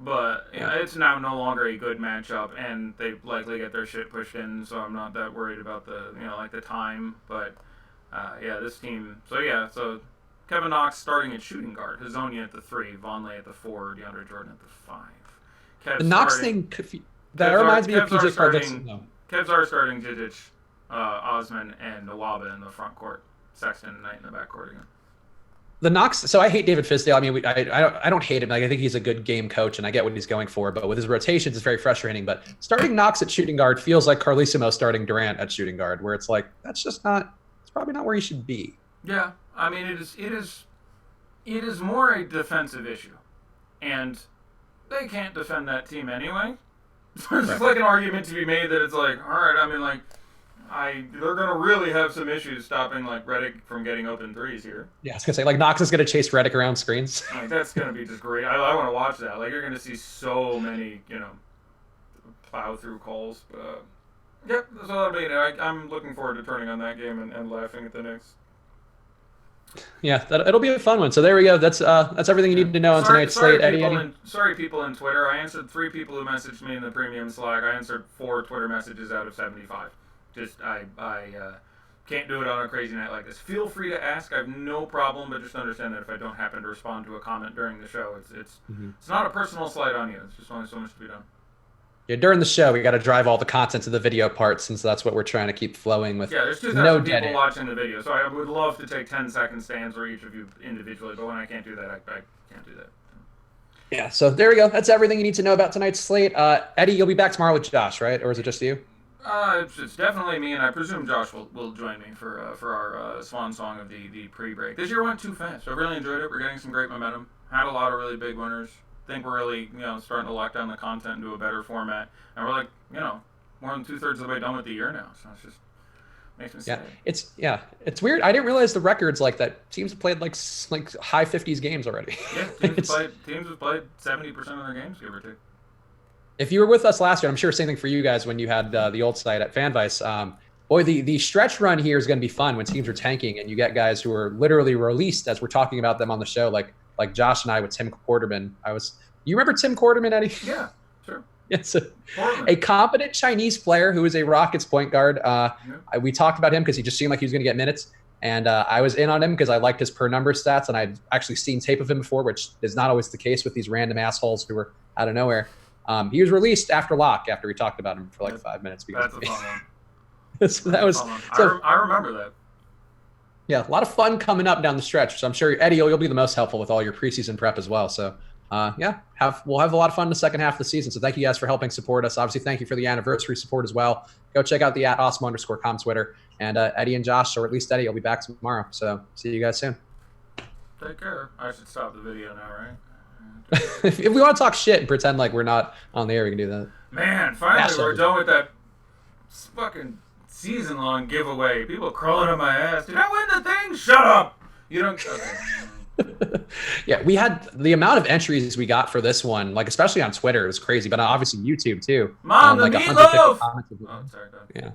But it's now no longer a good matchup, and they likely get their shit pushed in. So I'm not that worried about the like the time. But yeah, this team. So Kevin Knox starting at shooting guard, Hazonia at the 3, Vonleh at the 4, DeAndre Jordan at the 5. The Knox thing, that reminds me of PJ Cardoso. No. Kevs are starting Jijic, Osman, and Nwaba in the front court. Sexton and Knight in the back court again. The Knox, so I hate David Fizdale. I mean, I don't hate him. Like, I think he's a good game coach, and I get what he's going for. But with his rotations, it's very frustrating. But starting Knox at shooting guard feels like Carlissimo starting Durant at shooting guard, where it's like, that's just not, it's probably not where he should be. Yeah. I mean, it is more a defensive issue, and they can't defend that team anyway. So it's just like an argument to be made that it's like, all right, I mean, like, they're gonna really have some issues stopping like Redick from getting open threes here. Yeah, I was gonna say, like, Knox is gonna chase Redick around screens. Like, that's gonna be just great. I want to watch that. Like, you're gonna see so many, plow through calls. But yep, that's all I mean. I'm looking forward to turning on that game and laughing at the Knicks. Yeah, it'll be a fun one. So there we go. That's everything you need to know on tonight's slate. Eddie. Sorry, people in Twitter. I answered 3 people who messaged me in the premium Slack. I answered 4 Twitter messages out of 75. Just I can't do it on a crazy night like this. Feel free to ask. I have no problem, but just understand that if I don't happen to respond to a comment during the show, it's not a personal slight on you. It's just only so much to be done. Yeah, during the show, we got to drive all the content to the video part, since that's what we're trying to keep flowing with. Yeah, there's 2,000 people watching the video, so I would love to take 10-second stands for each of you individually, but when I can't do that, I can't do that. Yeah, so there we go. That's everything you need to know about tonight's slate. Eddie, you'll be back tomorrow with Josh, right? Or is it just you? It's definitely me, and I presume Josh will join me for our swan song of the pre-break. This year went too fast. I really enjoyed it. We're getting some great momentum. Had a lot of really big winners. Think we're really starting to lock down the content into a better format, and we're like more than 2/3 of the way done with the year now. So it's just makes me sad. It's weird. I didn't realize the records like that. Teams have played like high 50s games already. Yeah, teams have played 70% of their games, give or take. If you were with us last year, I'm sure same thing for you guys when you had the old site at FanVice. Boy, the stretch run here is going to be fun when teams are tanking and you get guys who are literally released as we're talking about them on the show, like Josh and I with Tim Quarterman. You remember Tim Quarterman, Eddie? Yeah, sure. It's a competent Chinese player who is a Rockets point guard. We talked about him because he just seemed like he was going to get minutes. And I was in on him because I liked his per number stats, and I'd actually seen tape of him before, which is not always the case with these random assholes who were out of nowhere. He was released after we talked about him for like 5 minutes. That's a fun one. So that was. I remember that. Yeah, a lot of fun coming up down the stretch. So I'm sure Eddie, you'll be the most helpful with all your preseason prep as well. So we'll have a lot of fun in the second half of the season. So thank you guys for helping support us. Obviously, thank you for the anniversary support as well. Go check out the @Awesomeo_com Twitter, and Eddie and Josh, or at least Eddie, will be back tomorrow. So see you guys soon. Take care. I should stop the video now, right? If we want to talk shit and pretend like we're not on the air, we can do that. Man, finally we're done with that fucking season-long giveaway. People crawling on my ass. Did I win the thing? Shut up! You don't. Okay. Yeah, we had the amount of entries we got for this one, like especially on Twitter, it was crazy. But obviously YouTube too. Mom, the like meatloaf! Oh, sorry. Go ahead. Yeah,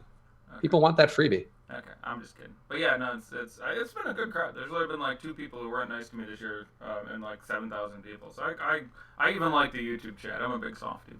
Okay. People want that freebie. Okay, I'm just kidding. But yeah, no, it's been a good crowd. There's only been like 2 people who weren't nice to me this year, and like 7,000 people. So I even like the YouTube chat. I'm a big softie.